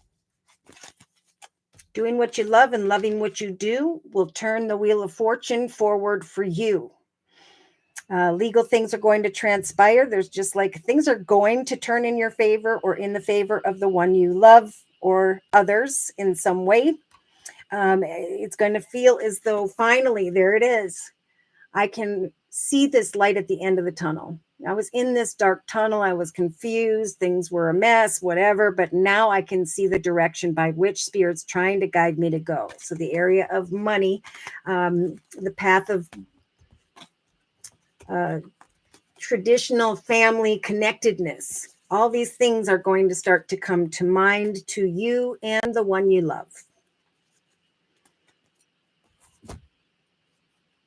Doing what you love and loving what you do will turn the wheel of fortune forward for you. Legal things are going to transpire. There's just like things are going to turn in your favor or in the favor of the one you love or others in some way. It's going to feel as though finally there it is. I can see this light at the end of the tunnel. I was in this dark tunnel. I was confused. Things were a mess, whatever. But now I can see the direction by which Spirit's trying to guide me to go. So the area of money, the path of traditional family connectedness. All these things are going to start to come to mind to you and the one you love.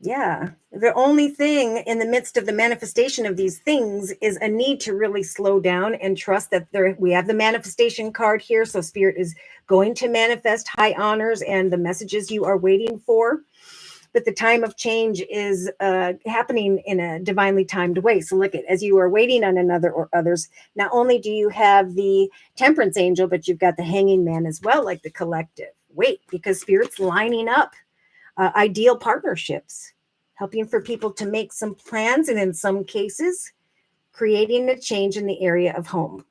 Yeah. The only thing in the midst of the manifestation of these things is a need to really slow down and trust that we have the manifestation card here. So Spirit is going to manifest high honors and the messages you are waiting for. But the time of change is happening in a divinely timed way. So look at, as you are waiting on another or others, not only do you have the temperance angel, but you've got the hanging man as well, like the collective. Wait, because Spirit's lining up ideal partnerships, helping for people to make some plans, and in some cases, creating a change in the area of home.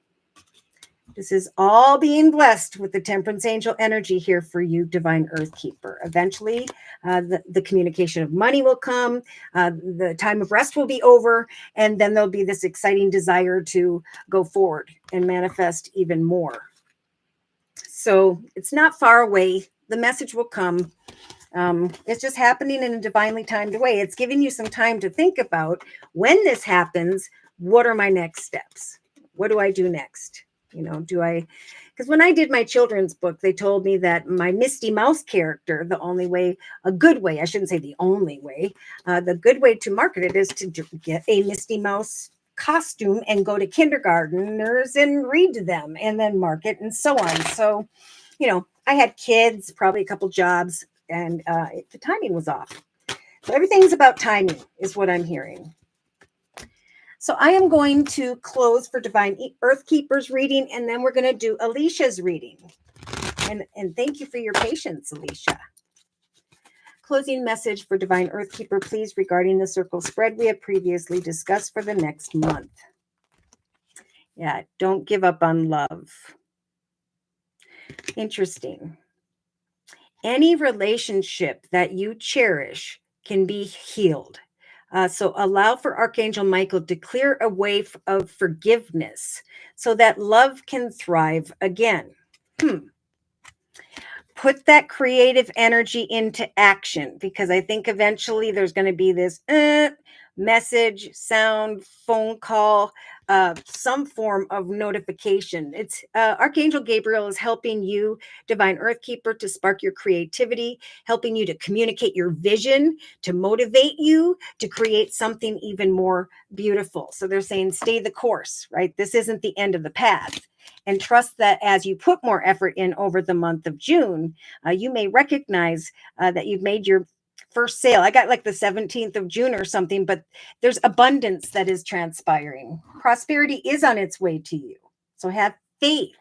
This is all being blessed with the temperance angel energy here for you, Divine Earth Keeper. Eventually, the communication of money will come, the time of rest will be over, and then there'll be this exciting desire to go forward and manifest even more. So it's not far away. The message will come. It's just happening in a divinely timed way. It's giving you some time to think about, when this happens, what are my next steps? What do I do next? Because when I did my children's book, they told me that my Misty Mouse character, the only way, a good way, I shouldn't say the only way, the good way to market it is to get a Misty Mouse costume and go to kindergartners and read to them and then market and so on. So, I had kids, probably a couple jobs, and the timing was off. So everything's about timing is what I'm hearing. So I am going to close for Divine Earth Keepers reading, and then we're going to do Alicia's reading. And thank you for your patience, Alicia. Closing message for Divine Earth Keeper, please, regarding the circle spread we have previously discussed for the next month. Yeah, don't give up on love. Interesting. Any relationship that you cherish can be healed. So allow for Archangel Michael to clear a way of forgiveness so that love can thrive again. Put that creative energy into action, because I think eventually there's going to be this message, sound, phone call, some form of notification. It's Archangel Gabriel is helping you, Divine Earth Keeper, to spark your creativity, helping you to communicate your vision, to motivate you to create something even more beautiful. So they're saying, stay the course, right? This isn't the end of the path. And trust that as you put more effort in over the month of June, you may recognize that you've made your first sale. I got like the 17th of June or something, but there's abundance that is transpiring. Prosperity is on its way to you. So have faith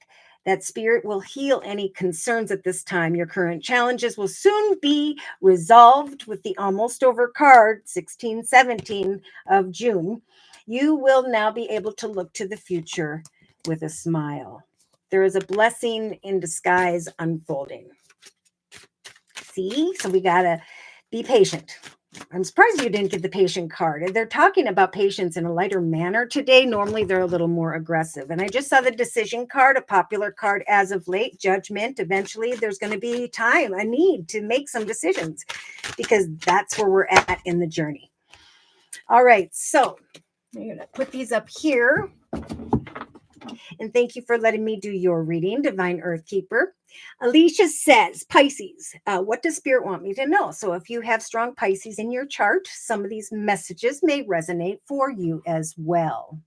that Spirit will heal any concerns at this time. Your current challenges will soon be resolved with the almost over card, 16-17 of June. You will now be able to look to the future with a smile. There is a blessing in disguise unfolding. See? So we got to be patient. I'm surprised you didn't get the patient card. They're talking about patience in a lighter manner today. Normally they're a little more aggressive. And I just saw the decision card, a popular card as of late, judgment. Eventually there's going to be time, a need to make some decisions, because that's where we're at in the journey. All right. So I'm going to put these up here. And thank you for letting me do your reading, Divine Earth Keeper. Alicia says, Pisces, what does Spirit want me to know? So if you have strong Pisces in your chart, some of these messages may resonate for you as well.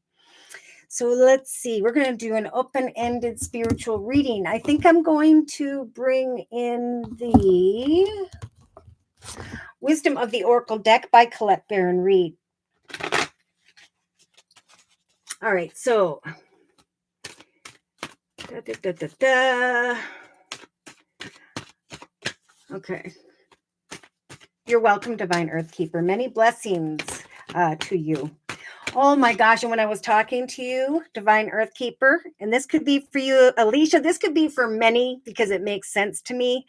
So let's see. We're going to do an open-ended spiritual reading. I think I'm going to bring in the Wisdom of the Oracle deck by Colette Baron Reed. All right, so okay. You're welcome, Divine Earth Keeper. Many blessings to you. Oh my gosh. And when I was talking to you, Divine Earth Keeper, and this could be for you, Alicia, this could be for many because it makes sense to me.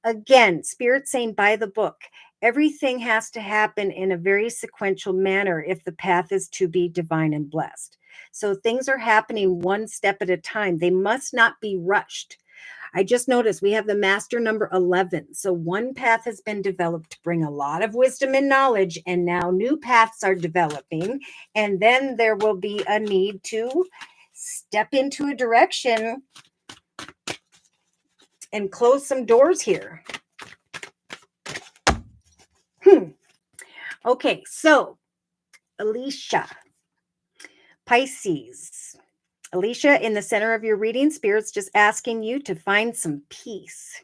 Again, Spirit saying by the book, everything has to happen in a very sequential manner if the path is to be divine and blessed. So things are happening one step at a time. They must not be rushed. I just noticed we have the master number 11. So one path has been developed to bring a lot of wisdom and knowledge, and now new paths are developing. And then there will be a need to step into a direction and close some doors here. Okay, so Alicia, Pisces. Alicia, in the center of your reading, Spirit's just asking you to find some peace.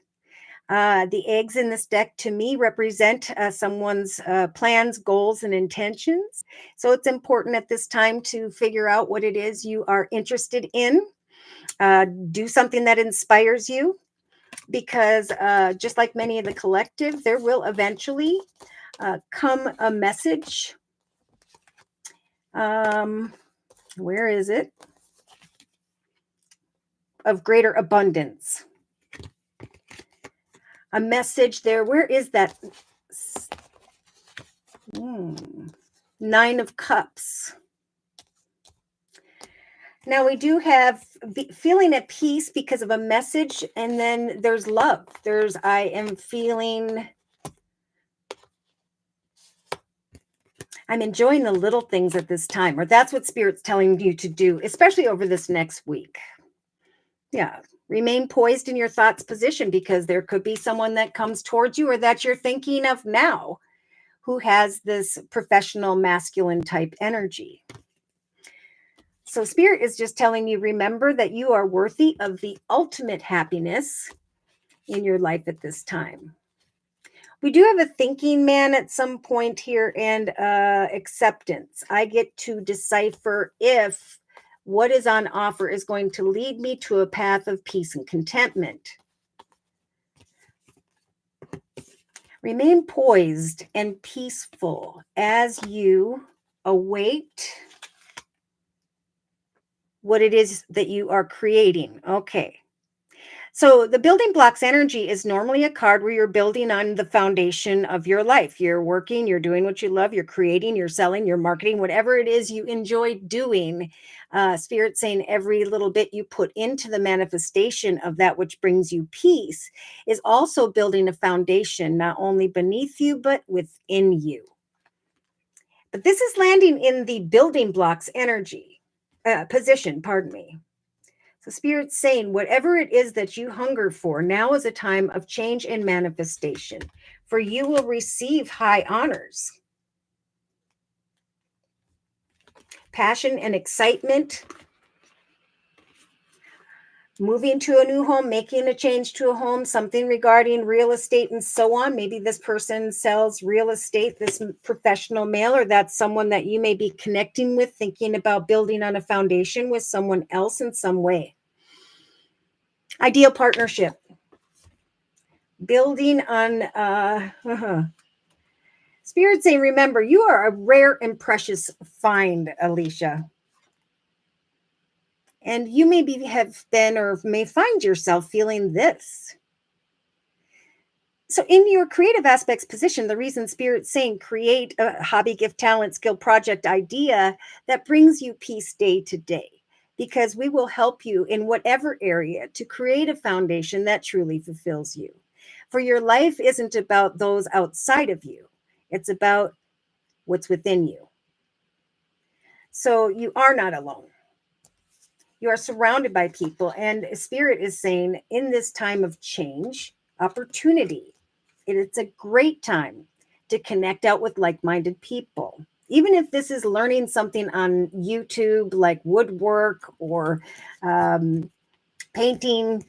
The eggs in this deck to me represent someone's plans, goals, and intentions. So it's important at this time to figure out what it is you are interested in. Do something that inspires you, because just like many of the collective, there will eventually come a message. Where is it? Of greater abundance. A message there. Where is that? 9 of Cups. Now we do have feeling at peace because of a message, and then there's love. There's I am feeling, I'm enjoying the little things at this time, or that's what Spirit's telling you to do, especially over this next week. Yeah. Remain poised in your thoughts position, because there could be someone that comes towards you or that you're thinking of now who has this professional masculine type energy. So Spirit is just telling you, remember that you are worthy of the ultimate happiness in your life at this time. We do have a thinking man at some point here, and acceptance. I get to decipher if what is on offer is going to lead me to a path of peace and contentment. Remain poised and peaceful as you await what it is that you are creating. Okay. So the building blocks energy is normally a card where you're building on the foundation of your life. You're working, you're doing what you love, you're creating, you're selling, you're marketing, whatever it is you enjoy doing. Spirit saying every little bit you put into the manifestation of that which brings you peace is also building a foundation, not only beneath you, but within you. But this is landing in the building blocks energy position, pardon me. So Spirit's saying, whatever it is that you hunger for, now is a time of change and manifestation, for you will receive high honors. Passion and excitement. Moving to a new home, making a change to a home, something regarding real estate and so on. Maybe this person sells real estate, this professional male, or that's someone that you may be connecting with, thinking about building on a foundation with someone else in some way. Ideal partnership. Building on Spirit saying, remember, you are a rare and precious find, Alicia. And you maybe have been or may find yourself feeling this. So in your creative aspects position, the reason Spirit's saying create a hobby, gift, talent, skill, project, idea that brings you peace day to day, because we will help you in whatever area to create a foundation that truly fulfills you. For your life isn't about those outside of you. It's about what's within you. So you are not alone. You are surrounded by people, and Spirit is saying in this time of change, opportunity, it's a great time to connect out with like-minded people. Even if this is learning something on YouTube, like woodwork or painting,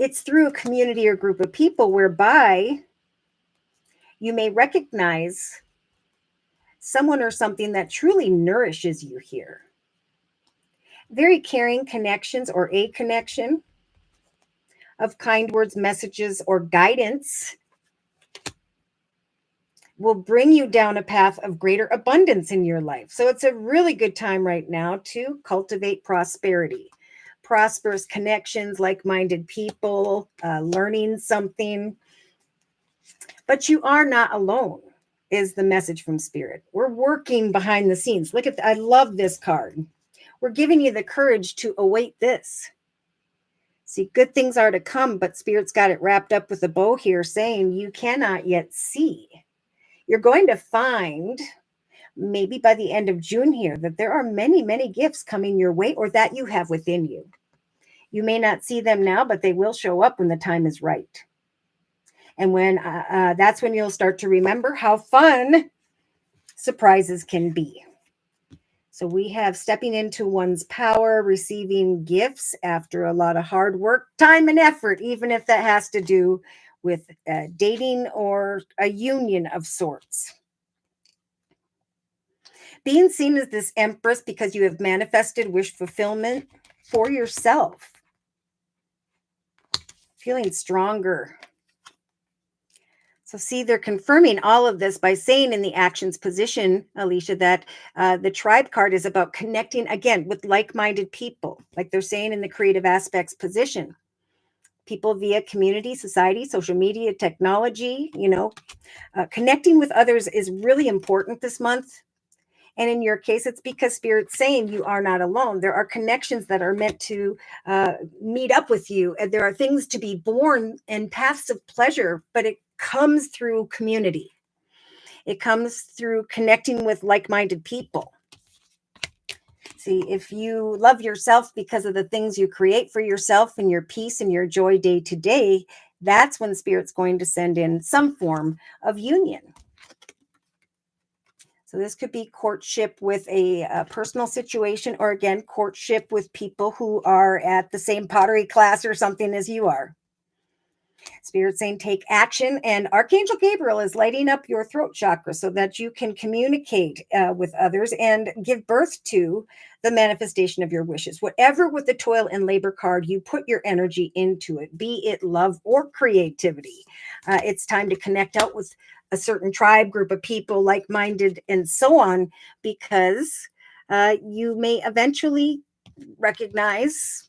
it's through a community or group of people whereby you may recognize someone or something that truly nourishes you here. Very caring connections or a connection of kind words, messages, or guidance will bring you down a path of greater abundance in your life. So it's a really good time right now to cultivate prosperity, prosperous connections, like-minded people, learning something. But you are not alone, is the message from Spirit. We're working behind the scenes. Look at I love this card. We're giving you the courage to await this. See, good things are to come, but Spirit's got it wrapped up with a bow here saying you cannot yet see. You're going to find, maybe by the end of June here, that there are many, many gifts coming your way or that you have within you. You may not see them now, but they will show up when the time is right. And when that's when you'll start to remember how fun surprises can be. So we have stepping into one's power, receiving gifts after a lot of hard work, time, and effort, even if that has to do with dating or a union of sorts. Being seen as this empress because you have manifested wish fulfillment for yourself. Feeling stronger. So see, they're confirming all of this by saying in the actions position, Alicia, that the tribe card is about connecting again with like-minded people, like they're saying in the creative aspects position. People via community, society, social media, technology, connecting with others is really important this month. And in your case, it's because Spirit's saying you are not alone. There are connections that are meant to meet up with you. And there are things to be born and paths of pleasure, but it comes through community. It comes through connecting with like-minded people. See, if you love yourself because of the things you create for yourself and your peace and your joy day to day, that's when Spirit's going to send in some form of union. So this could be courtship with a personal situation, or again, courtship with people who are at the same pottery class or something as you are. Spirit saying take action, and Archangel Gabriel is lighting up your throat chakra so that you can communicate with others and give birth to the manifestation of your wishes. Whatever with the toil and labor card, you put your energy into it, be it love or creativity. It's time to connect out with a certain tribe, group of people, like-minded, and so on, because you may eventually recognize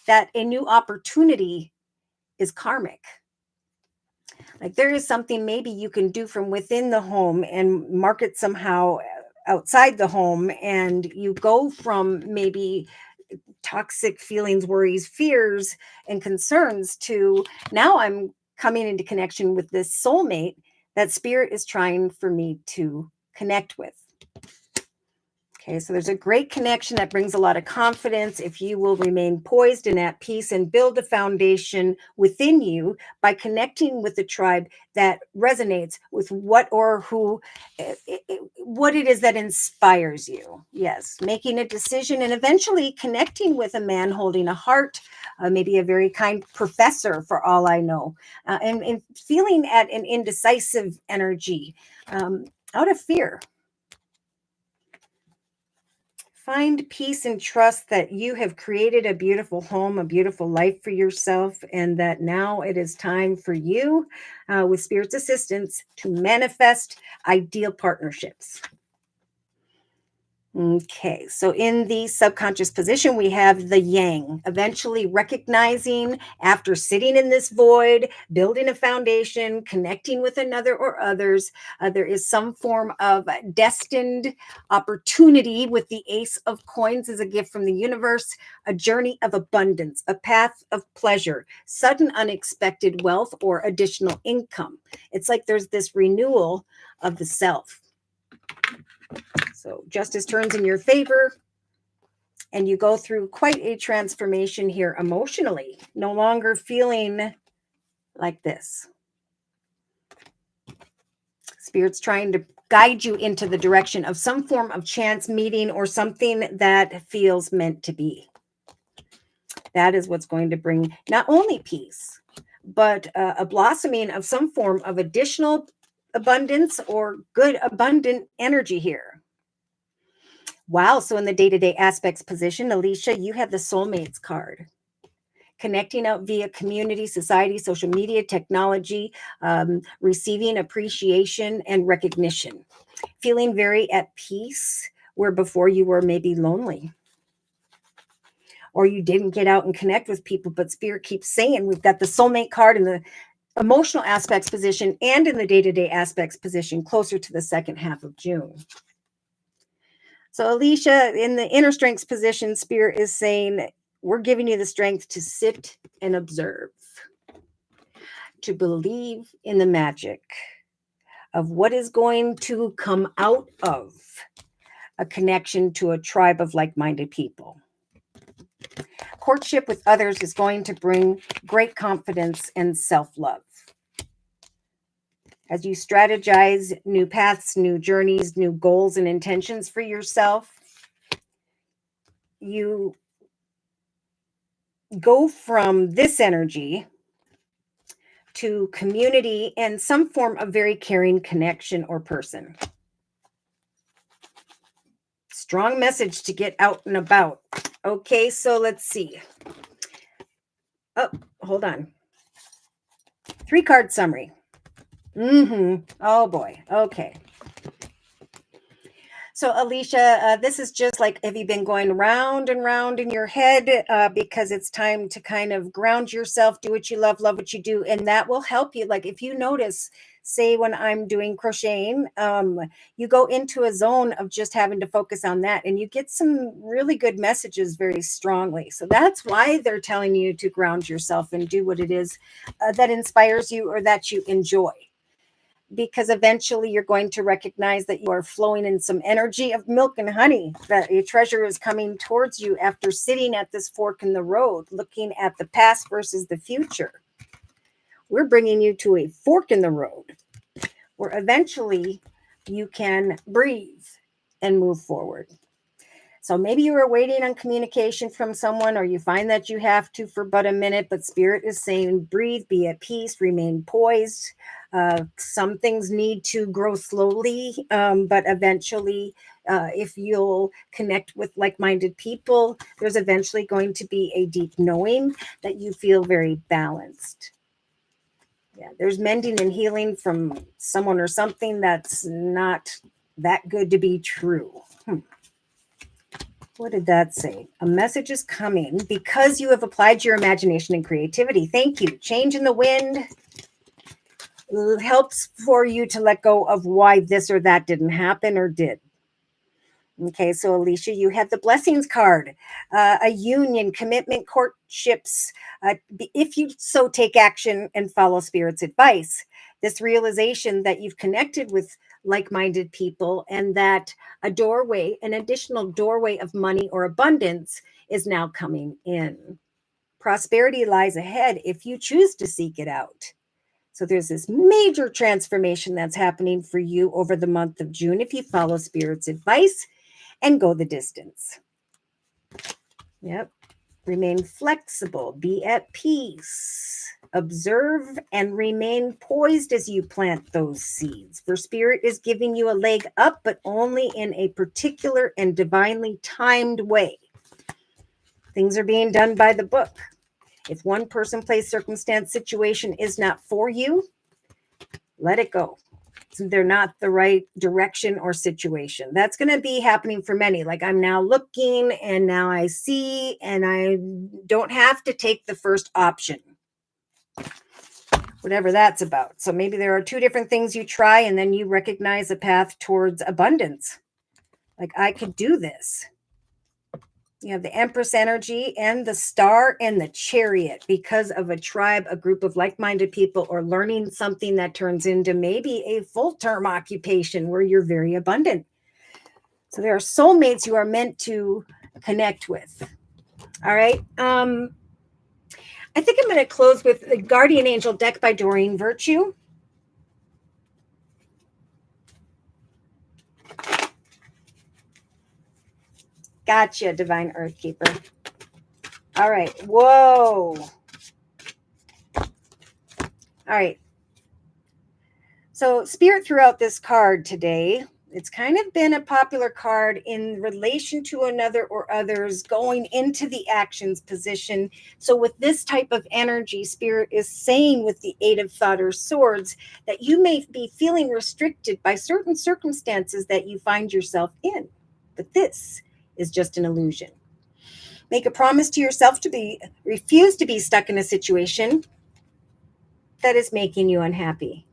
that a new opportunity is karmic. Like there is something maybe you can do from within the home and market somehow outside the home, and you go from maybe toxic feelings, worries, fears, and concerns to now I'm coming into connection with this soulmate that Spirit is trying for me to connect with. Okay, so there's a great connection that brings a lot of confidence if you will remain poised and at peace and build a foundation within you by connecting with the tribe that resonates with what it is that inspires you. Yes, making a decision and eventually connecting with a man holding a heart, maybe a very kind professor for all I know, and feeling at an indecisive energy out of fear. Find peace and trust that you have created a beautiful home, a beautiful life for yourself, and that now it is time for you, with Spirit's assistance, to manifest ideal partnerships. Okay, so in the subconscious position, we have the yang, eventually recognizing after sitting in this void, building a foundation, connecting with another or others, there is some form of destined opportunity with the Ace of Coins as a gift from the universe, a journey of abundance, a path of pleasure, sudden unexpected wealth, or additional income. It's like there's this renewal of the self. So justice turns in your favor, and you go through quite a transformation here emotionally, no longer feeling like this. Spirit's trying to guide you into the direction of some form of chance meeting or something that feels meant to be. That is what's going to bring not only peace, but a blossoming of some form of additional abundance or good abundant energy here. Wow. So in the day-to-day aspects position, Alicia, you have the soulmates card. connecting out via community, society, social media, technology, receiving appreciation and recognition, feeling very at peace where before you were maybe lonely, or you didn't get out and connect with people, but Spirit keeps saying we've got the soulmate card in the emotional aspects position and in the day-to-day aspects position closer to the second half of June. So Alicia, in the inner strengths position, Spirit is saying, we're giving you the strength to sit and observe, to believe in the magic of what is going to come out of a connection to a tribe of like-minded people. Courtship with others is going to bring great confidence and self-love. As you strategize new paths, new journeys, new goals and intentions for yourself, you go from this energy to community and some form of very caring connection or person. Strong message to get out and about. Okay, so let's see. Oh, hold on. 3-card summary. Oh boy. Okay. So Alicia, this is just like, have you been going round and round in your head because it's time to kind of ground yourself, do what you love what you do, and that will help you. Like if you notice, say when I'm doing crocheting, you go into a zone of just having to focus on that, and you get some really good messages very strongly. So that's why they're telling you to ground yourself and do what it is that inspires you or that you enjoy. Because eventually you're going to recognize that you are flowing in some energy of milk and honey, that your treasure is coming towards you after sitting at this fork in the road, looking at the past versus the future. We're bringing you to a fork in the road where eventually you can breathe and move forward. So maybe you were waiting on communication from someone, or you find that you have to for but a minute, but Spirit is saying, breathe, be at peace, remain poised. Some things need to grow slowly, but eventually, if you'll connect with like-minded people, there's eventually going to be a deep knowing that you feel very balanced. Yeah, there's mending and healing from someone or something that's not that good to be true. What did that say? A message is coming because you have applied your imagination and creativity. Thank you. Change in the wind helps for you to let go of why this or that didn't happen or did. Okay, so Alicia, you have the blessings card, a union, commitment, courtships. If you so take action and follow Spirit's advice, this realization that you've connected with like-minded people and that a doorway, an additional doorway of money or abundance is now coming in. Prosperity lies ahead if you choose to seek it out. So there's this major transformation that's happening for you over the month of June if you follow Spirit's advice and go the distance. Yep. Remain flexible, be at peace, observe, and remain poised as you plant those seeds. For Spirit is giving you a leg up, but only in a particular and divinely timed way. Things are being done by the book. If one person, place, circumstance, situation is not for you, let it go. They're not the right direction or situation. That's going to be happening for many. Like, I'm now looking and now I see, and I don't have to take the first option, whatever that's about. So maybe there are 2 different things you try, and then you recognize a path towards abundance. Like, I could do this. You have the Empress energy and the Star and the Chariot because of a tribe, a group of like-minded people, or learning something that turns into maybe a full-term occupation where you're very abundant. So there are soulmates you are meant to connect with. All right. I think I'm going to close with the Guardian Angel deck by Doreen Virtue. Gotcha, Divine Earth Keeper. All right. Whoa. All right. So Spirit threw out this card today It's kind of been a popular card in relation to another or others going into the actions position. So with this type of energy, Spirit is saying with the Eight of Thought or Swords that you may be feeling restricted by certain circumstances that you find yourself in. But this is just an illusion. Make a promise to yourself to refuse to be stuck in a situation that is making you unhappy.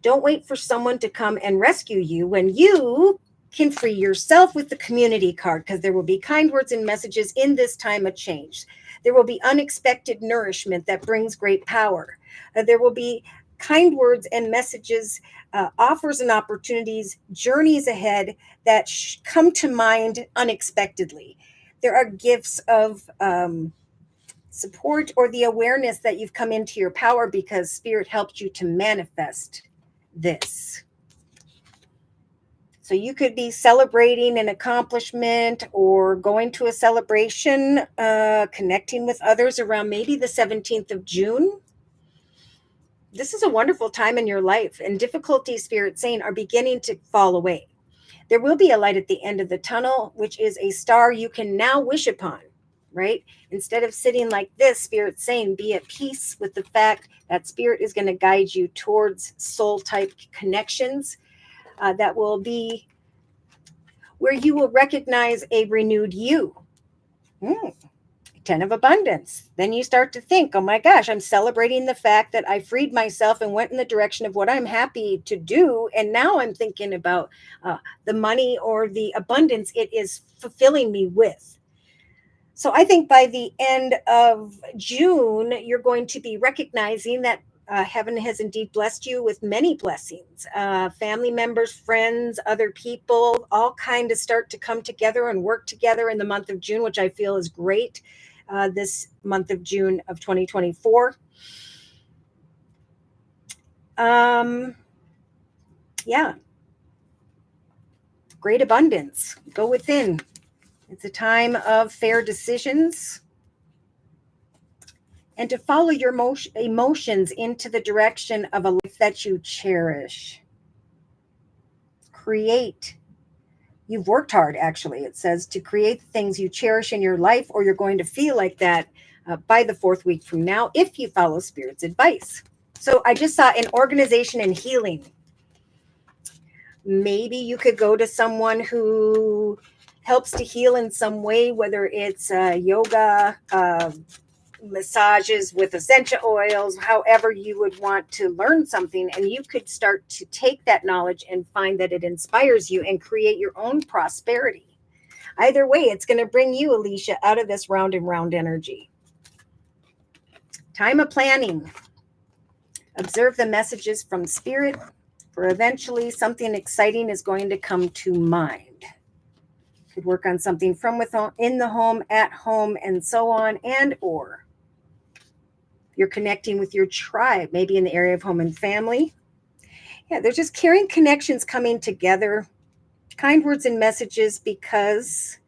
Don't wait for someone to come and rescue you when you can free yourself with the community card, because there will be kind words and messages in this time of change. There will be unexpected nourishment that brings great power. There will be kind words and messages, offers and opportunities, journeys ahead that come to mind unexpectedly. There are gifts of support or the awareness that you've come into your power because Spirit helped you to manifest this. So you could be celebrating an accomplishment or going to a celebration, connecting with others around maybe the 17th of June. This is a wonderful time in your life, and difficulties, Spirit saying, are beginning to fall away. There will be a light at the end of the tunnel, which is a star you can now wish upon, right? Instead of sitting like this, Spirit saying, be at peace with the fact that Spirit is going to guide you towards soul type connections that will be where you will recognize a renewed you. 10 of abundance. Then you start to think, oh my gosh, I'm celebrating the fact that I freed myself and went in the direction of what I'm happy to do. And now I'm thinking about the money or the abundance it is fulfilling me with. So I think by the end of June, you're going to be recognizing that heaven has indeed blessed you with many blessings. Family members, friends, other people, all kind of start to come together and work together in the month of June, which I feel is great. This month of June of 2024. Yeah. Great abundance. Go within. It's a time of fair decisions and to follow your emotions into the direction of a life that you cherish. Create. You've worked hard, actually. It says to create the things you cherish in your life, or you're going to feel like that by the 4th week from now if you follow Spirit's advice. So I just saw an organization and healing. Maybe you could go to someone who helps to heal in some way, whether it's yoga, massages with essential oils, however you would want to learn something. And you could start to take that knowledge and find that it inspires you and create your own prosperity. Either way, it's going to bring you, Alicia, out of this round and round energy. Time of planning. Observe the messages from Spirit, for eventually something exciting is going to come to mind. Could work on something from within, in the home, at home, and so on, and or you're connecting with your tribe, maybe in the area of home and family. Yeah, they're just carrying connections coming together, kind words and messages, because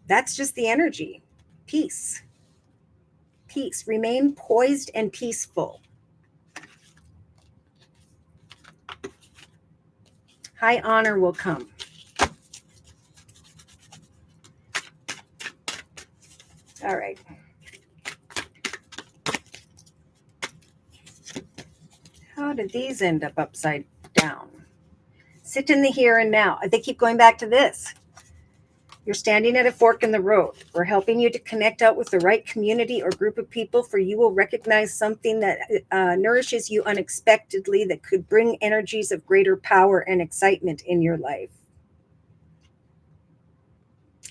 that's just the energy. Peace. Peace. Remain poised and peaceful. High honor will come. All right. How did these end up upside down? Sit in the here and now. They keep going back to this. You're standing at a fork in the road. We're helping you to connect out with the right community or group of people, for you will recognize something that nourishes you unexpectedly, that could bring energies of greater power and excitement in your life.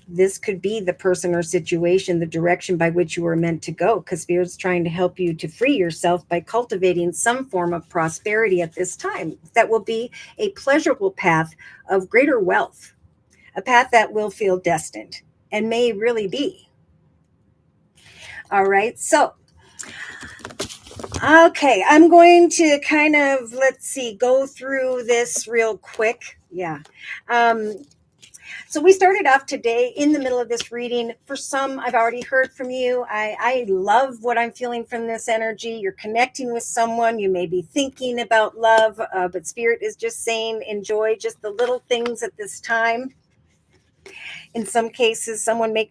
This could be the person or situation, the direction by which you were meant to go, because Spirit's trying to help you to free yourself by cultivating some form of prosperity at this time. That will be a pleasurable path of greater wealth. A path that will feel destined and may really be. All right. So, okay, I'm going to kind of, go through this real quick. Yeah. So we started off today in the middle of this reading. For some, I've already heard from you. I love what I'm feeling from this energy. You're connecting with someone. You may be thinking about love, but Spirit is just saying enjoy just the little things at this time. In some cases, someone may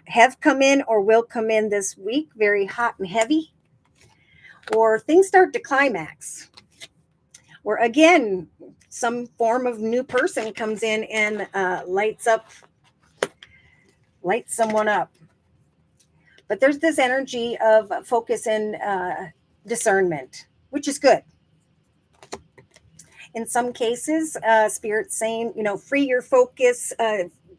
have come in, or will come in this week, very hot and heavy, or things start to climax. Or again, some form of new person comes in and lights someone up. But there's this energy of focus and discernment, which is good. In some cases, Spirit's saying, free your focus,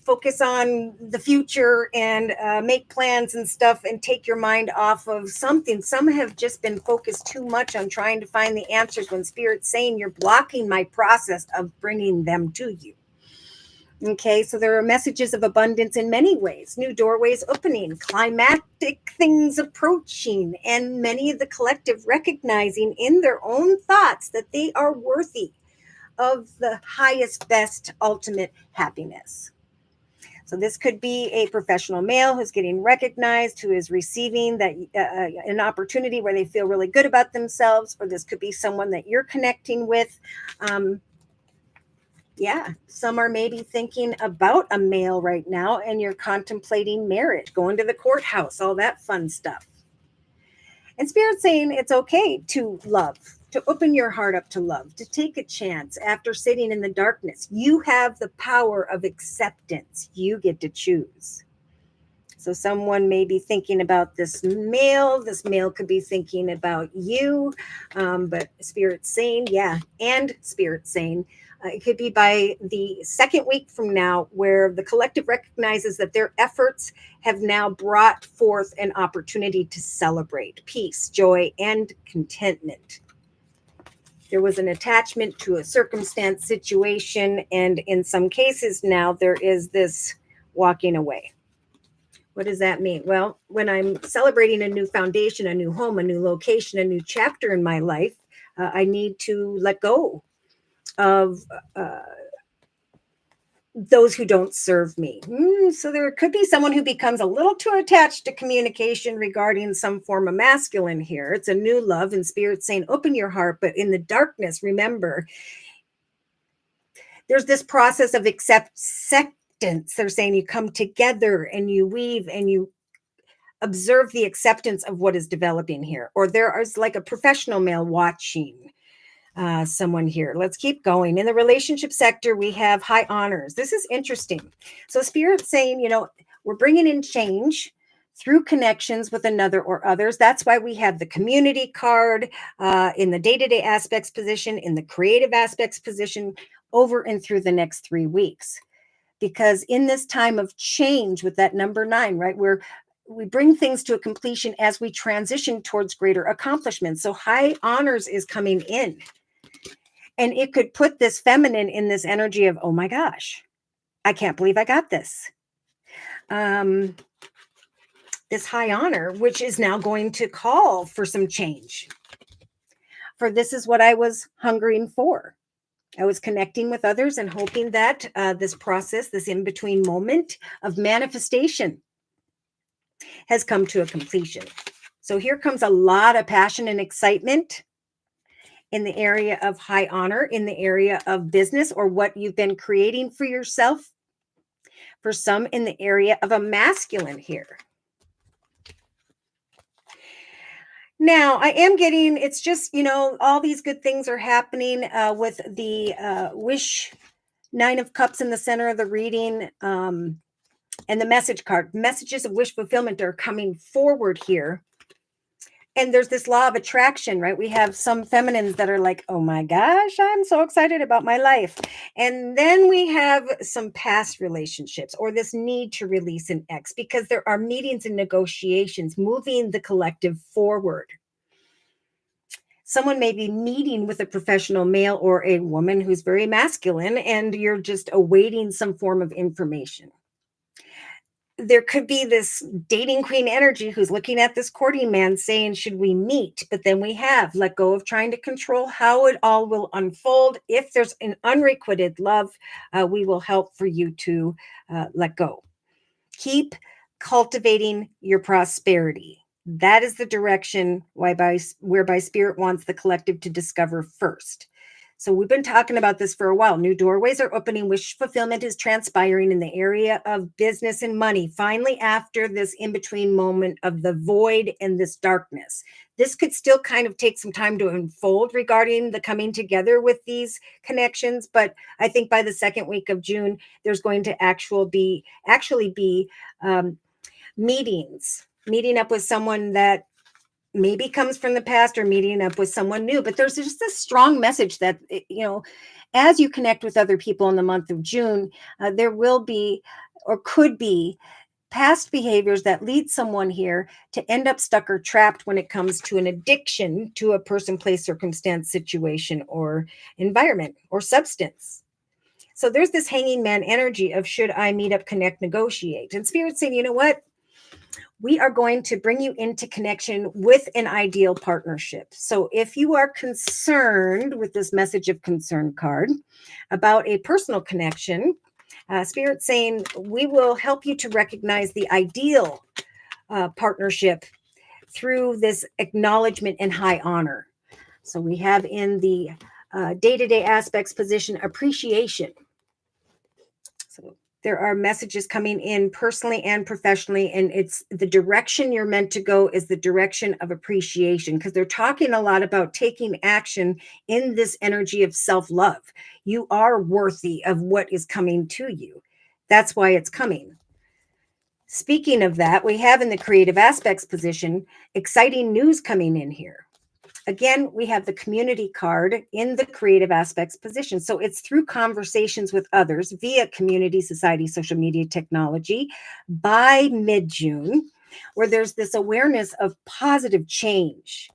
focus on the future, and make plans and stuff, and take your mind off of something. Some have just been focused too much on trying to find the answers, when Spirit's saying you're blocking my process of bringing them to you. Okay, so there are messages of abundance in many ways, new doorways opening, climactic things approaching, and many of the collective recognizing in their own thoughts that they are worthy of the highest, best, ultimate happiness. So this could be a professional male who's getting recognized, who is receiving that an opportunity where they feel really good about themselves, or this could be someone that you're connecting with. Some are maybe thinking about a male right now, and you're contemplating marriage, going to the courthouse, all that fun stuff. And Spirit's saying it's okay to love, to open your heart up to love, to take a chance after sitting in the darkness. You have the power of acceptance. You get to choose. So someone may be thinking about this male. This male could be thinking about you. But Spirit's saying, and Spirit's saying, it could be by the second week from now, where the collective recognizes that their efforts have now brought forth an opportunity to celebrate peace, joy, and contentment. There was an attachment to a circumstance, situation, and in some cases now there is this walking away. What does that mean? Well, when I'm celebrating a new foundation, a new home, a new location, a new chapter in my life, I need to let go of those who don't serve me. So there could be someone who becomes a little too attached to communication regarding some form of masculine here. It's a new love, and Spirit's saying, open your heart. But in the darkness, remember, there's this process of acceptance. They're saying you come together and you weave and you observe the acceptance of what is developing here. Or there is like a professional male watching someone here. Let's keep going. In the relationship sector, we have high honors. This is interesting. So Spirit's saying, we're bringing in change through connections with another or others. That's why we have the community card in the day-to-day aspects position, in the creative aspects position, over and through the next 3 weeks. Because in this time of change with that number 9, right, we bring things to a completion as we transition towards greater accomplishments. So high honors is coming in. And it could put this feminine in this energy of, oh my gosh, I can't believe I got this. This high honor, which is now going to call for some change. For this is what I was hungering for. I was connecting with others and hoping that this process, this in-between moment of manifestation, has come to a completion. So here comes a lot of passion and excitement in the area of high honor, in the area of business or what you've been creating for yourself. For some, in the area of a masculine here. Now, I am getting, it's just, all these good things are happening with the wish 9 of Cups in the center of the reading, and the message card. Messages of wish fulfillment are coming forward here. And there's this law of attraction, right? We have some feminines that are like, oh my gosh, I'm so excited about my life. And then we have some past relationships or this need to release an ex, because there are meetings and negotiations moving the collective forward. Someone may be meeting with a professional male or a woman who's very masculine, and you're just awaiting some form of information. there could be this dating queen energy who's looking at this courting man saying, should we meet? But then we have let go of trying to control how it all will unfold. If there's an unrequited love, we will help for you to let go. Keep cultivating your prosperity. That is the direction whereby Spirit wants the collective to discover first. So we've been talking about this for a while. New doorways are opening. Wish fulfillment is transpiring in the area of business and money. Finally, after this in-between moment of the void and this darkness, this could still kind of take some time to unfold regarding the coming together with these connections. But I think by the second week of June, there's going to actually be meeting up with someone that maybe comes from the past or meeting up with someone new. But there's just this strong message that, as you connect with other people in the month of June, there will be or could be past behaviors that lead someone here to end up stuck or trapped when it comes to an addiction to a person, place, circumstance, situation, or environment or substance. So there's this hanging man energy of should I meet up, connect, negotiate? And Spirit's saying, you know what? We are going to bring you into connection with an ideal partnership. So if you are concerned with this message of concern card about a personal connection, Spirit's saying we will help you to recognize the ideal partnership through this acknowledgement and high honor. So we have in the day-to-day aspects position appreciation. So there are messages coming in personally and professionally, and it's the direction you're meant to go is the direction of appreciation, because they're talking a lot about taking action in this energy of self-love. You are worthy of what is coming to you. That's why it's coming. Speaking of that, we have in the creative aspects position, exciting news coming in here. Again, we have the community card in the creative aspects position. So it's through conversations with others via community, society, social media, technology by mid-June, where there's this awareness of positive change,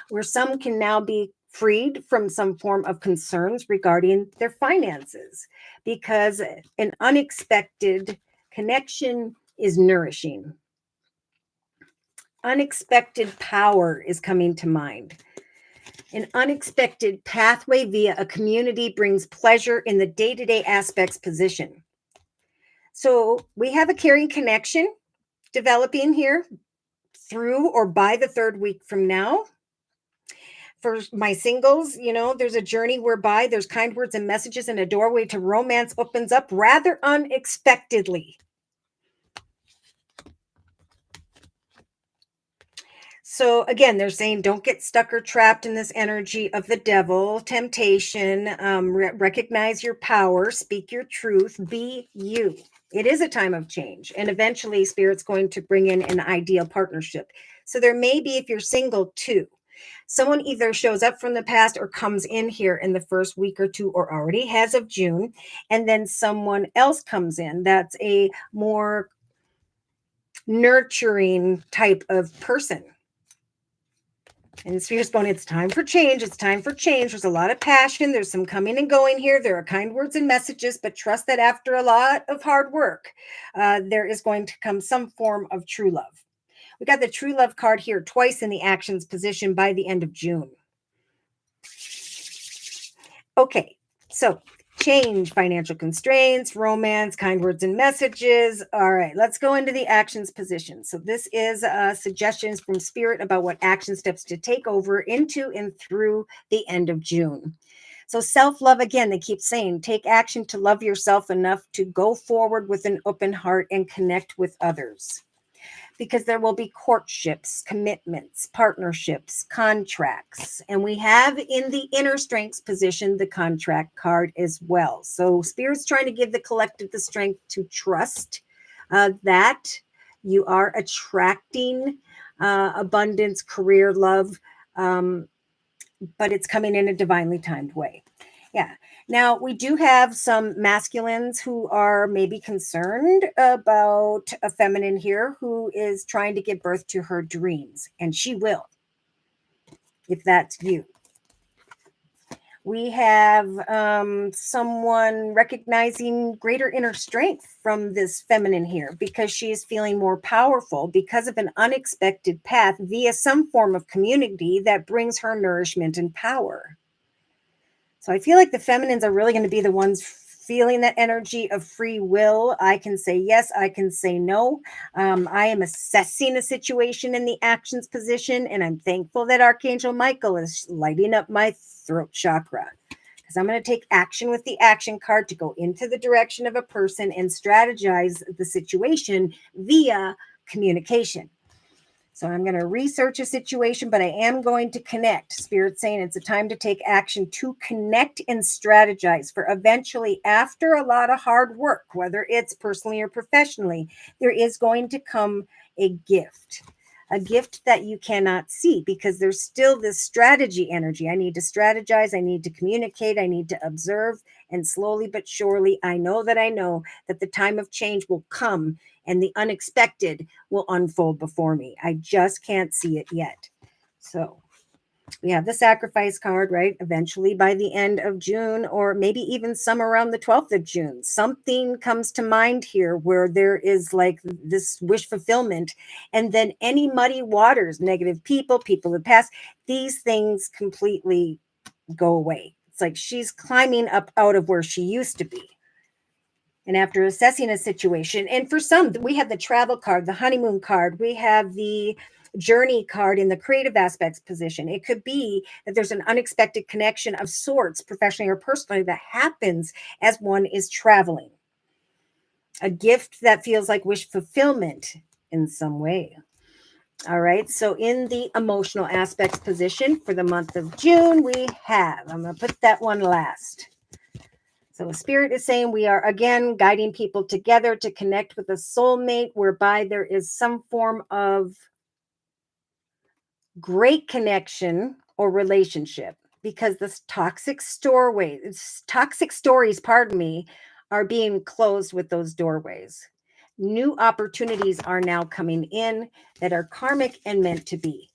where some can now be freed from some form of concerns regarding their finances, because an unexpected connection is nourishing. Unexpected power is coming to mind. An unexpected pathway via a community brings pleasure in the day-to-day aspects position. So we have a caring connection developing here through or by the third week from now. For my singles, there's a journey whereby there's kind words and messages and a doorway to romance opens up rather unexpectedly. So again, they're saying don't get stuck or trapped in this energy of the devil, temptation, recognize your power, speak your truth, be you. It is a time of change. And eventually Spirit's going to bring in an ideal partnership. So there may be, if you're single too, someone either shows up from the past or comes in here in the first week or two or already has of June. And then someone else comes in that's a more nurturing type of person. And the Spirit's going, it's time for change. It's time for change. There's a lot of passion. There's some coming and going here. There are kind words and messages, but trust that after a lot of hard work, there is going to come some form of true love. We got the true love card here twice in the actions position by the end of June. Okay, so change, financial constraints, romance, kind words and messages. All right, let's go into the actions position. So this is suggestions from Spirit about what action steps to take over into and through the end of June. So self-love, again, they keep saying, take action to love yourself enough to go forward with an open heart and connect with others. Because there will be courtships, commitments, partnerships, contracts. And we have in the inner strengths position the contract card as well. So Spirit's trying to give the collective the strength to trust that you are attracting abundance, career, love, but it's coming in a divinely timed way. Yeah. Now, we do have some masculines who are maybe concerned about a feminine here who is trying to give birth to her dreams, and she will, if that's you. We have someone recognizing greater inner strength from this feminine here because she is feeling more powerful because of an unexpected path via some form of community that brings her nourishment and power. So I feel like the feminines are really going to be the ones feeling that energy of free will. I can say yes, I can say no. I am assessing a situation in the actions position, and I'm thankful that Archangel Michael is lighting up my throat chakra because I'm going to take action with the action card to go into the direction of a person and strategize the situation via communication. So I'm going to research a situation, but I am going to connect. Spirit's saying it's a time to take action to connect and strategize for eventually, after a lot of hard work, whether it's personally or professionally, there is going to come a gift that you cannot see because there's still this strategy energy. I need to strategize. I need to communicate. I need to observe. And slowly but surely, I know that the time of change will come and the unexpected will unfold before me. I just can't see it yet. So we have the sacrifice card, right? Eventually by the end of June, or maybe even some around the 12th of June, something comes to mind here where there is like this wish fulfillment. And then any muddy waters, negative people of the past, these things completely go away. It's like she's climbing up out of where she used to be. And after assessing a situation, and for some, we have the travel card, the honeymoon card, we have the journey card in the creative aspects position. It could be that there's an unexpected connection of sorts, professionally or personally, that happens as one is traveling. A gift that feels like wish fulfillment in some way. All right. So in the emotional aspects position for the month of June, we have, I'm going to put that one last. So Spirit is saying we are, again, guiding people together to connect with a soulmate whereby there is some form of great connection or relationship, because this toxic stories, are being closed with those doorways. New opportunities are now coming in that are karmic and meant to be.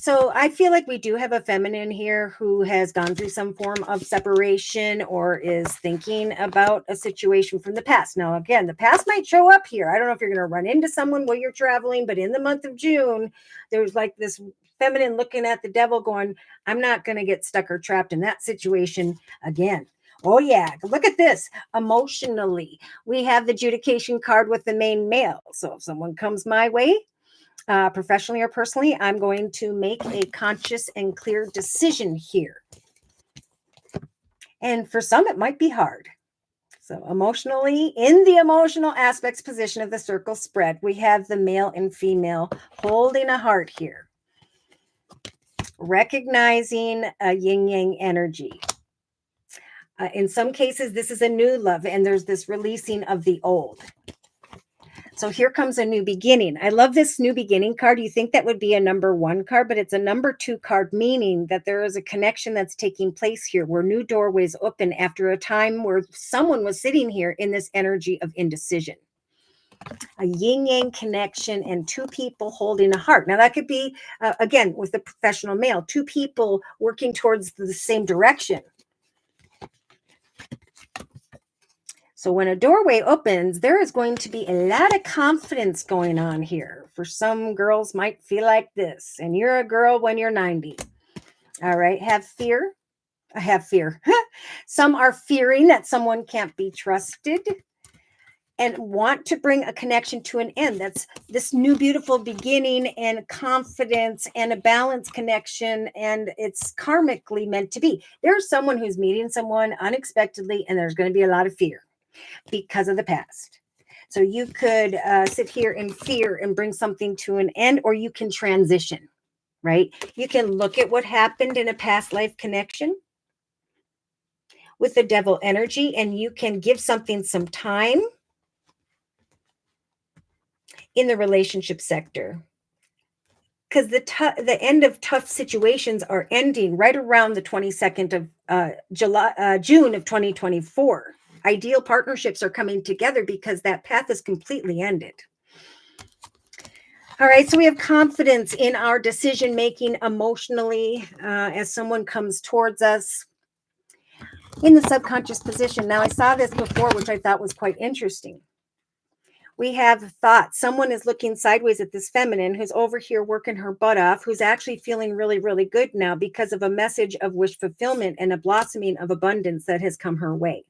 So I feel like we do have a feminine here who has gone through some form of separation or is thinking about a situation from the past. Now, again, the past might show up here. I don't know if you're going to run into someone while you're traveling, but in the month of June, there's like this feminine looking at the devil going, I'm not going to get stuck or trapped in that situation again. Oh, yeah. Look at this. Emotionally, we have the adjudication card with the main male. So if someone comes my way, professionally or personally, I'm going to make a conscious and clear decision here. And for some, it might be hard. So emotionally, in the emotional aspects position of the circle spread, we have the male and female holding a heart here, recognizing a yin-yang energy. In some cases, this is a new love, and there's this releasing of the old. So here comes a new beginning. I love this new beginning card. You think that would be a number 1 card, but it's a number 2 card, meaning that there is a connection that's taking place here where new doorways open after a time where someone was sitting here in this energy of indecision. A yin-yang connection and 2 people holding a heart. Now that could be, again, with the professional male, 2 people working towards the same direction. So when a doorway opens, there is going to be a lot of confidence going on here. For some girls might feel like this, and you're a girl when you're 90. All right, have fear. I have fear. Some are fearing that someone can't be trusted and want to bring a connection to an end. That's this new beautiful beginning and confidence and a balanced connection, and it's karmically meant to be. There's someone who's meeting someone unexpectedly, and there's going to be a lot of fear because of the past. So you could sit here in fear and bring something to an end, or you can transition, right? You can look at what happened in a past life connection with the devil energy, and you can give something some time in the relationship sector, because the end of tough situations are ending right around the 22nd of June of 2024. Ideal partnerships are coming together because that path is completely ended. All right, so we have confidence in our decision making emotionally as someone comes towards us. in the subconscious position. Now, I saw this before, which I thought was quite interesting. We have thoughts. Someone is looking sideways at this feminine who's over here working her butt off, who's actually feeling really, really good now because of a message of wish fulfillment and a blossoming of abundance that has come her way.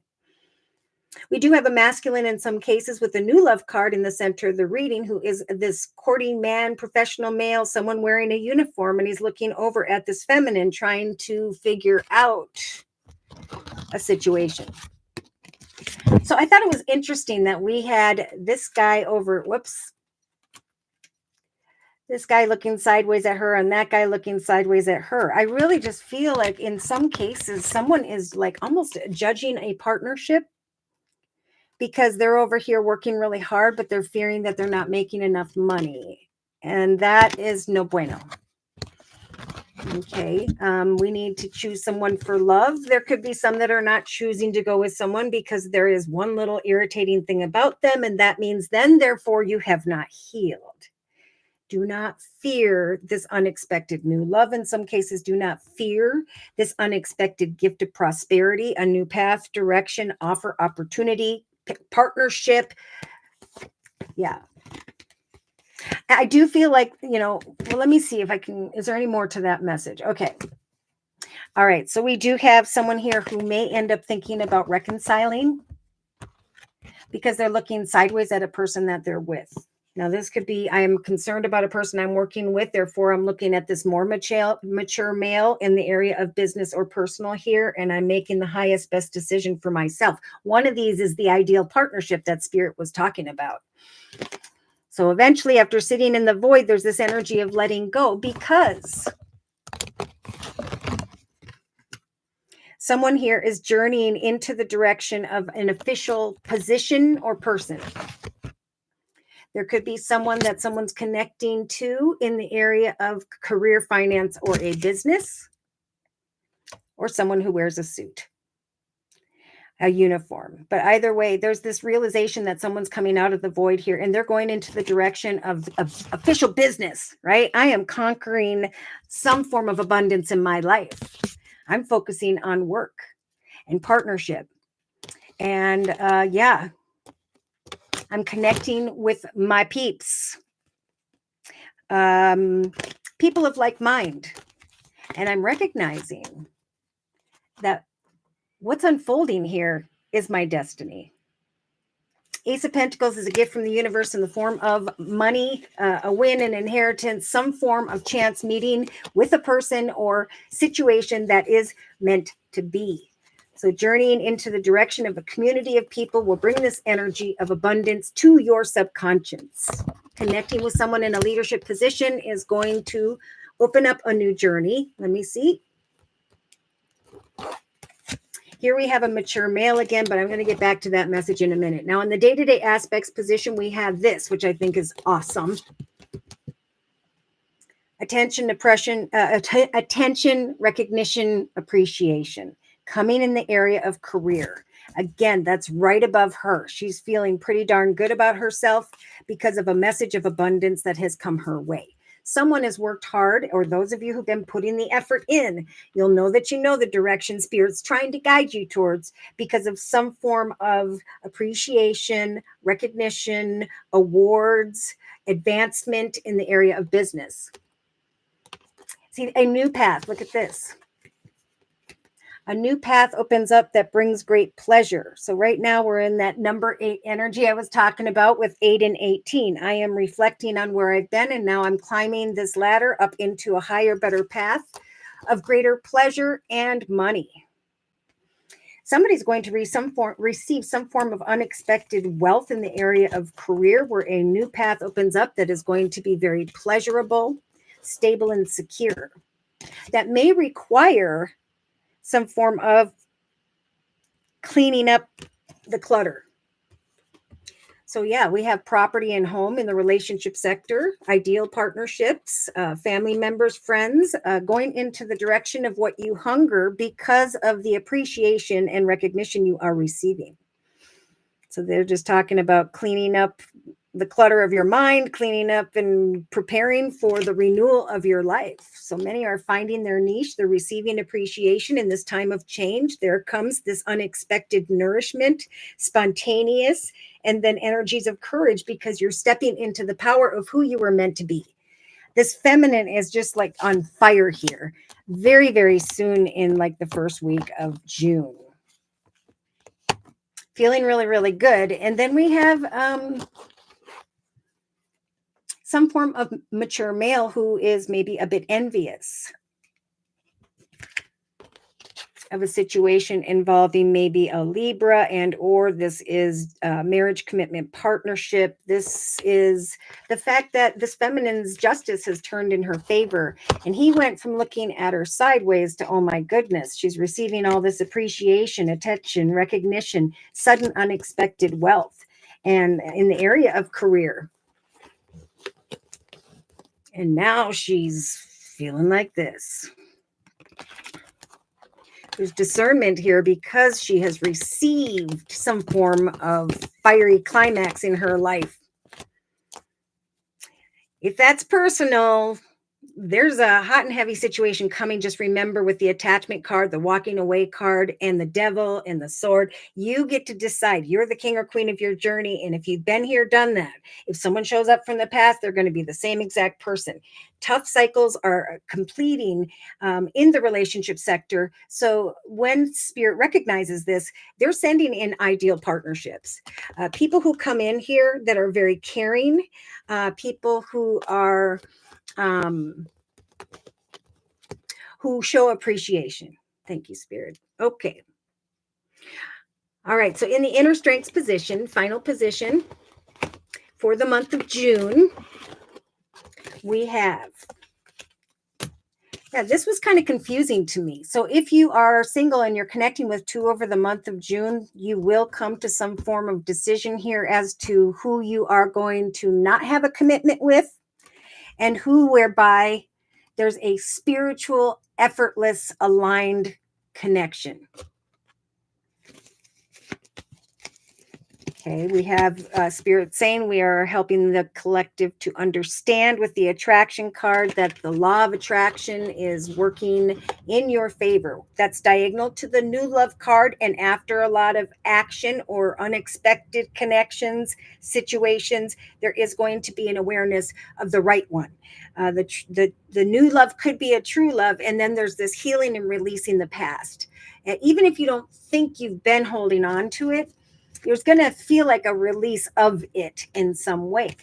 We do have a masculine in some cases with a new love card in the center of the reading, who is this courting man, professional male, someone wearing a uniform, and he's looking over at this feminine trying to figure out a situation. So I thought it was interesting that we had this guy over, this guy looking sideways at her and that guy looking sideways at her. I really just feel like in some cases, someone is like almost judging a partnership because they're over here working really hard, but they're fearing that they're not making enough money. And that is no bueno. Okay. We need to choose someone for love. There could be some that are not choosing to go with someone because there is one little irritating thing about them. And that means then, therefore, you have not healed. Do not fear this unexpected new love. In some cases, do not fear this unexpected gift of prosperity, a new path, direction, offer, opportunity, partnership. Yeah. I do feel like, well, let me see if I can, is there any more to that message? Okay. All right. So we do have someone here who may end up thinking about reconciling because they're looking sideways at a person that they're with. Now, this could be, I am concerned about a person I'm working with. Therefore, I'm looking at this more mature male in the area of business or personal here, and I'm making the highest, best decision for myself. One of these is the ideal partnership that Spirit was talking about. So eventually, after sitting in the void, there's this energy of letting go because someone here is journeying into the direction of an official position or person. There could be someone that someone's connecting to in the area of career, finance, or a business, or someone who wears a suit, a uniform. But either way, there's this realization that someone's coming out of the void here and they're going into the direction of official business, right? I am conquering some form of abundance in my life. I'm focusing on work and partnership. And yeah, I'm connecting with my peeps, people of like mind. And I'm recognizing that what's unfolding here is my destiny. Ace of Pentacles is a gift from the universe in the form of money, a win, an inheritance, some form of chance meeting with a person or situation that is meant to be. So journeying into the direction of a community of people will bring this energy of abundance to your subconscious. Connecting with someone in a leadership position is going to open up a new journey. Let me see. Here we have a mature male again, but I'm going to get back to that message in a minute. Now, in the day-to-day aspects position, we have this, which I think is awesome. Attention, attention, recognition, appreciation. Coming in the area of career. Again, that's right above her. She's feeling pretty darn good about herself because of a message of abundance that has come her way. Someone has worked hard, or those of you who've been putting the effort in, you'll know that you know the direction Spirit's trying to guide you towards because of some form of appreciation, recognition, awards, advancement in the area of business. See, a new path. Look at this. A new path opens up that brings great pleasure. So right now we're in that number 8 energy I was talking about with 8 and 18. I am reflecting on where I've been, and now I'm climbing this ladder up into a higher, better path of greater pleasure and money. Somebody's going to receive some form of unexpected wealth in the area of career where a new path opens up that is going to be very pleasurable, stable, and secure. That may require some form of cleaning up the clutter. So yeah, we have property and home in the relationship sector, ideal partnerships, family members, friends, going into the direction of what you hunger because of the appreciation and recognition you are receiving. So they're just talking about cleaning up the clutter of your mind, cleaning up and preparing for the renewal of your life. So many are finding their niche. They're receiving appreciation in this time of change. There comes this unexpected nourishment, spontaneous, and then energies of courage because you're stepping into the power of who you were meant to be. This feminine is just like on fire here. Very, very soon in like the first week of June. Feeling really, really good. And then we have some form of mature male who is maybe a bit envious of a situation involving maybe a Libra, and or this is marriage, commitment, partnership. This is the fact that this feminine's justice has turned in her favor, and he went from looking at her sideways to, oh my goodness, she's receiving all this appreciation, attention, recognition, sudden unexpected wealth, and in the area of career. And now she's feeling like this. There's discernment here because she has received some form of fiery climax in her life. If that's personal, there's a hot and heavy situation coming. Just remember, with the attachment card, the walking away card, and the devil and the sword, you get to decide. You're the king or queen of your journey. And if you've been here, done that, if someone shows up from the past, they're going to be the same exact person. Tough cycles are completing in the relationship sector. So when spirit recognizes this, they're sending in ideal partnerships. People who come in here that are very caring, people who are who show appreciation. Thank you, Spirit. Okay. All right. So in the inner strengths position, final position for the month of June, we have, this was kind of confusing to me. So if you are single and you're connecting with two over the month of June, you will come to some form of decision here as to who you are going to not have a commitment with, and who, whereby there's a spiritual, effortless, aligned connection. Okay, we have Spirit saying we are helping the collective to understand with the attraction card that the law of attraction is working in your favor. That's diagonal to the new love card. And after a lot of action or unexpected connections, situations, there is going to be an awareness of the right one. The new love could be a true love. And then there's this healing and releasing the past. And even if you don't think you've been holding on to it, there's going to feel like a release of it in some way,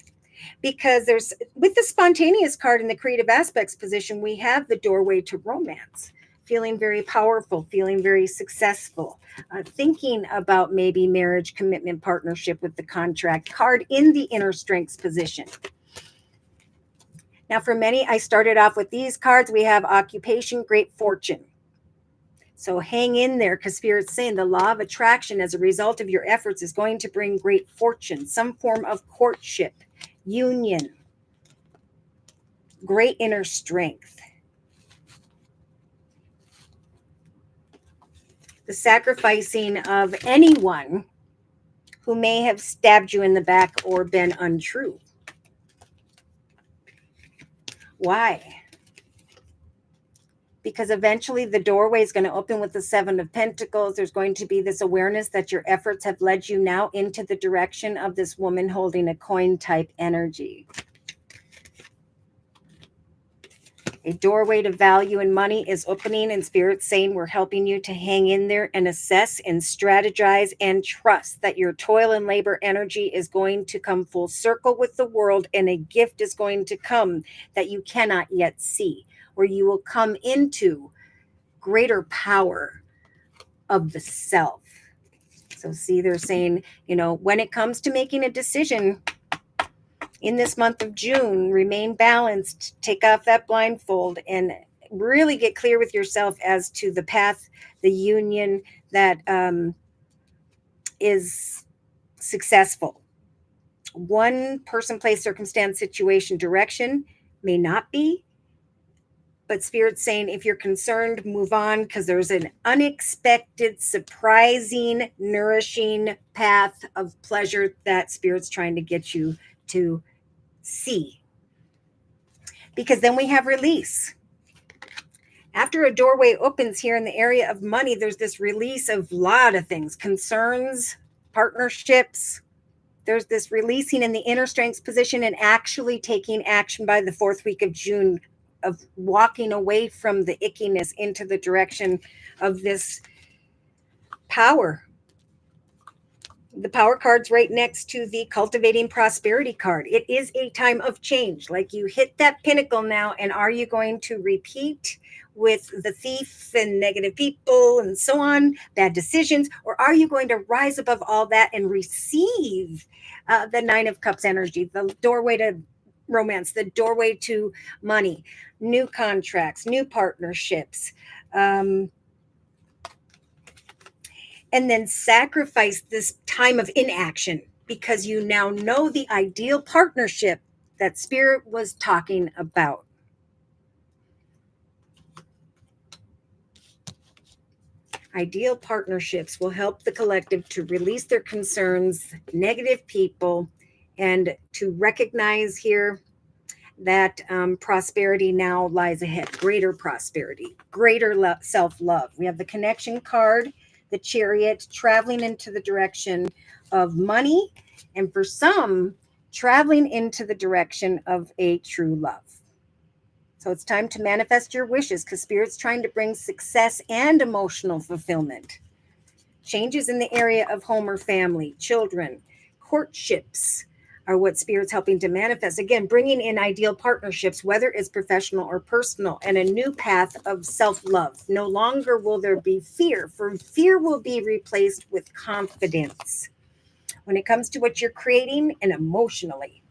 because there's, with the spontaneous card in the creative aspects position, we have the doorway to romance, feeling very powerful, feeling very successful, thinking about maybe marriage, commitment, partnership with the contract card in the inner strengths position. Now, for many, I started off with these cards. We have occupation, great fortune. So hang in there, because Spirit's saying the law of attraction as a result of your efforts is going to bring great fortune, some form of courtship, union, great inner strength. The sacrificing of anyone who may have stabbed you in the back or been untrue. Why? Because eventually the doorway is going to open with the Seven of Pentacles. There's going to be this awareness that your efforts have led you now into the direction of this woman holding a coin type energy. A doorway to value and money is opening, and Spirit's saying we're helping you to hang in there and assess and strategize and trust that your toil and labor energy is going to come full circle with the world, and a gift is going to come that you cannot yet see, where you will come into greater power of the self. So see, they're saying, when it comes to making a decision in this month of June, remain balanced, take off that blindfold, and really get clear with yourself as to the path, the union that is successful. One person, place, circumstance, situation, direction may not be, but Spirit's saying if you're concerned, move on, because there's an unexpected, surprising, nourishing path of pleasure that Spirit's trying to get you to see. Because then we have release. After a doorway opens here in the area of money, there's this release of a lot of things, concerns, partnerships. There's this releasing in the inner strength position and actually taking action by the 4th week of June, of walking away from the ickiness into the direction of this power. The power card's right next to the cultivating prosperity card. It is a time of change. Like, you hit that pinnacle now, and are you going to repeat with the thief and negative people and so on, bad decisions, or are you going to rise above all that and receive the 9 of Cups energy, the doorway to romance, the doorway to money, new contracts, new partnerships, and then sacrifice this time of inaction because you now know the ideal partnership that Spirit was talking about. Ideal partnerships will help the collective to release their concerns, negative people, and to recognize here that prosperity now lies ahead. Greater prosperity, greater self-love. We have the connection card, the Chariot, traveling into the direction of money, and for some, traveling into the direction of a true love. So it's time to manifest your wishes because Spirit's trying to bring success and emotional fulfillment. Changes in the area of home or family, children, courtships are what Spirit's helping to manifest. Again, bringing in ideal partnerships, whether it's professional or personal, and a new path of self-love. No longer will there be fear, for fear will be replaced with confidence when it comes to what you're creating and emotionally.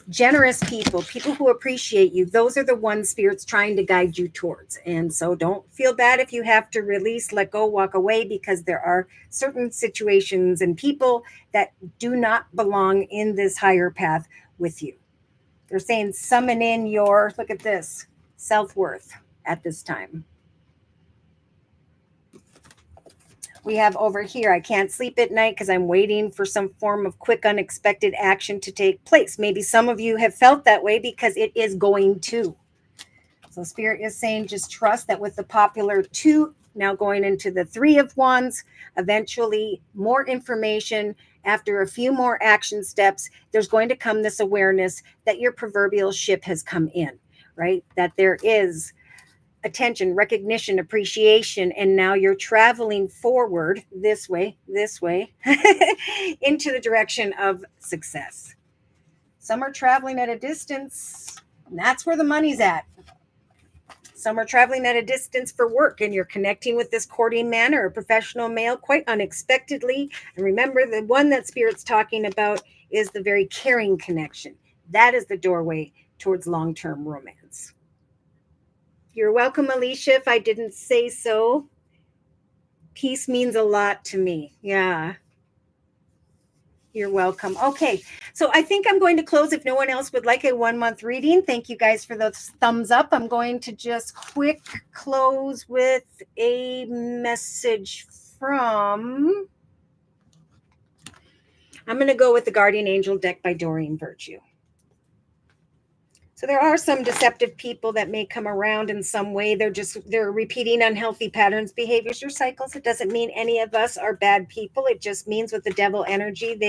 Generous people, people who appreciate you, those are the ones Spirit's trying to guide you towards. And so don't feel bad if you have to release, let go, walk away, because there are certain situations and people that do not belong in this higher path with you. They're saying summon in your, look at this, self-worth at this time. We have over here, I can't sleep at night because I'm waiting for some form of quick, unexpected action to take place. Maybe some of you have felt that way because it is going to. So Spirit is saying just trust that with the popular 2 now going into the 3 of Wands, eventually more information after a few more action steps, there's going to come this awareness that your proverbial ship has come in, right? That there is attention, recognition, appreciation, and now you're traveling forward this way, into the direction of success. Some are traveling at a distance, and that's where the money's at. Some are traveling at a distance for work, and you're connecting with this courting man or a professional male quite unexpectedly. And remember, the one that Spirit's talking about is the very caring connection. That is the doorway towards long-term romance. You're welcome, Alicia, if I didn't say so. Peace means a lot to me. Yeah. You're welcome. Okay, so I think I'm going to close if no one else would like a 1-month reading. Thank you guys for those thumbs up. I'm going to just quick close with a message from, I'm going to go with the Guardian Angel deck by Doreen Virtue. So there are some deceptive people that may come around in some way. They're repeating unhealthy patterns, behaviors, or cycles. It doesn't mean any of us are bad people. It just means with the devil energy,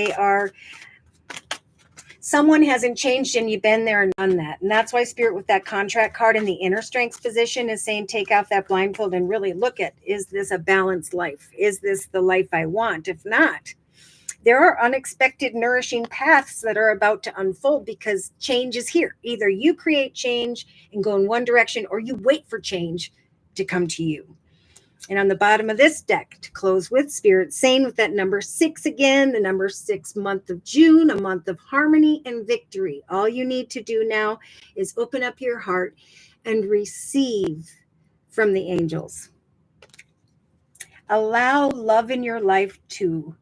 someone hasn't changed and you've been there and done that. And that's why Spirit with that contract card in the inner strengths position is saying, take off that blindfold and really look at, is this a balanced life? Is this the life I want? If not, there are unexpected nourishing paths that are about to unfold because change is here. Either you create change and go in one direction, or you wait for change to come to you. And on the bottom of this deck, to close with, Spirit saying with that number 6 again, the number 6 month of June, a month of harmony and victory. All you need to do now is open up your heart and receive from the angels. Allow love in your life to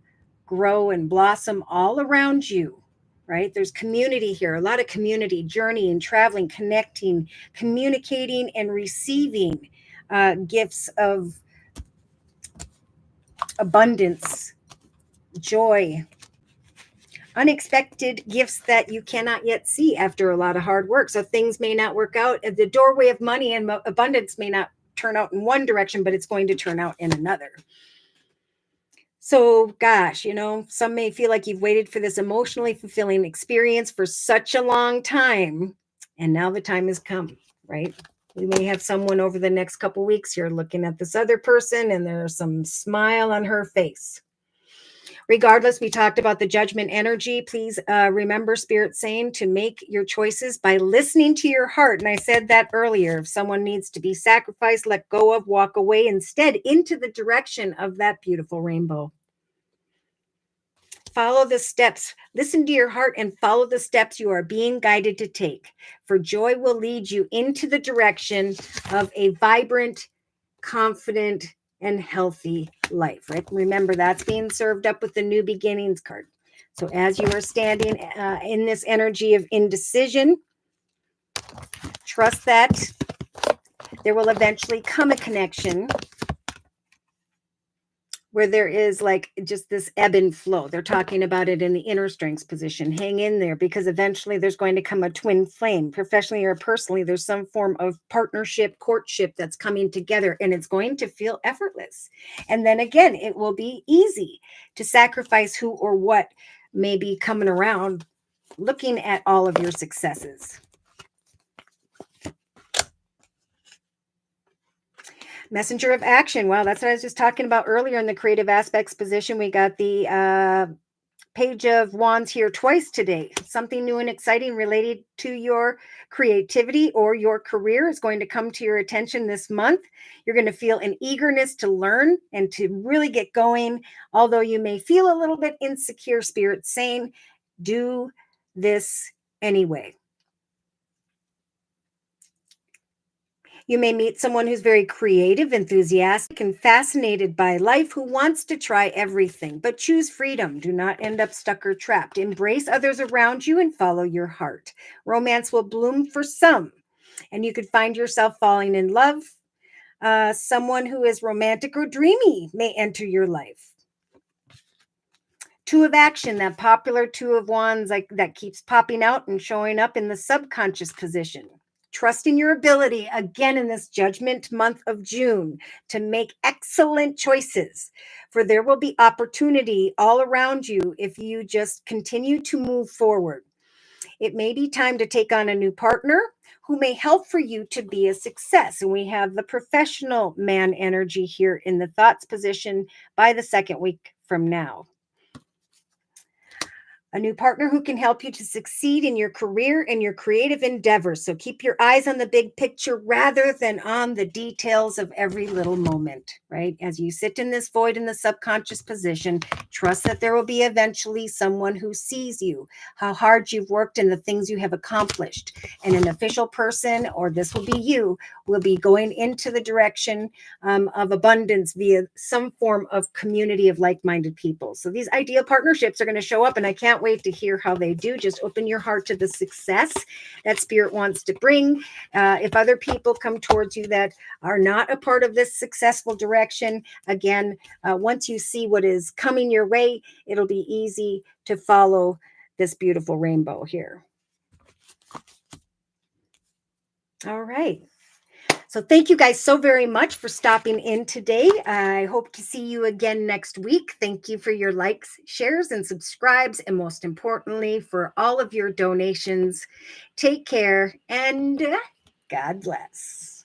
grow and blossom all around you, right? There's community here, a lot of community, journeying, traveling, connecting, communicating, and receiving gifts of abundance, joy, unexpected gifts that you cannot yet see after a lot of hard work. So things may not work out. The doorway of money and abundance may not turn out in one direction, but it's going to turn out in another. So, gosh, some may feel like you've waited for this emotionally fulfilling experience for such a long time, and now the time has come, right? We may have someone over the next couple weeks here looking at this other person, and there's some smile on her face. Regardless, we talked about the judgment energy. Please remember Spirit saying to make your choices by listening to your heart. And I said that earlier. If someone needs to be sacrificed, let go of, walk away instead into the direction of that beautiful rainbow. Follow the steps. Listen to your heart and follow the steps you are being guided to take. For joy will lead you into the direction of a vibrant, confident, and healthy life, right? Remember, that's being served up with the new beginnings card. So as you are standing in this energy of indecision, trust that there will eventually come a connection where there is like just this ebb and flow. They're talking about it in the inner strengths position. Hang in there, because eventually there's going to come a twin flame. Professionally or personally, there's some form of partnership, courtship that's coming together, and it's going to feel effortless. And then again, it will be easy to sacrifice who or what may be coming around, looking at all of your successes. Messenger of action. Well, that's what I was just talking about earlier in the creative aspects position. We got the Page of Wands here twice today. Something new and exciting related to your creativity or your career is going to come to your attention this month. You're going to feel an eagerness to learn and to really get going. Although you may feel a little bit insecure, Spirit saying, do this anyway. You may meet someone who's very creative, enthusiastic, and fascinated by life, who wants to try everything, but choose freedom. Do not end up stuck or trapped. Embrace others around you and follow your heart. Romance will bloom for some, and you could find yourself falling in love. Someone who is romantic or dreamy may enter your life. Two of action, that popular Two of Wands that keeps popping out and showing up in the subconscious position. Trusting your ability again in this judgment month of June to make excellent choices, for there will be opportunity all around you if you just continue to move forward. It may be time to take on a new partner who may help for you to be a success. And we have the professional man energy here in the thoughts position by the second week from now. A new partner who can help you to succeed in your career and your creative endeavors. So keep your eyes on the big picture rather than on the details of every little moment, right? As you sit in this void in the subconscious position, trust that there will be eventually someone who sees you, how hard you've worked and the things you have accomplished. And an official person, or this will be you, will be going into the direction of abundance via some form of community of like-minded people. So these ideal partnerships are going to show up, and I can't wait to hear how they do. Just open your heart to the success that Spirit wants to bring. If other people come towards you that are not a part of this successful direction, again, once you see what is coming your way, it'll be easy to follow this beautiful rainbow here. All right. So thank you guys so very much for stopping in today. I hope to see you again next week. Thank you for your likes, shares, and subscribes, and most importantly, for all of your donations. Take care, and God bless.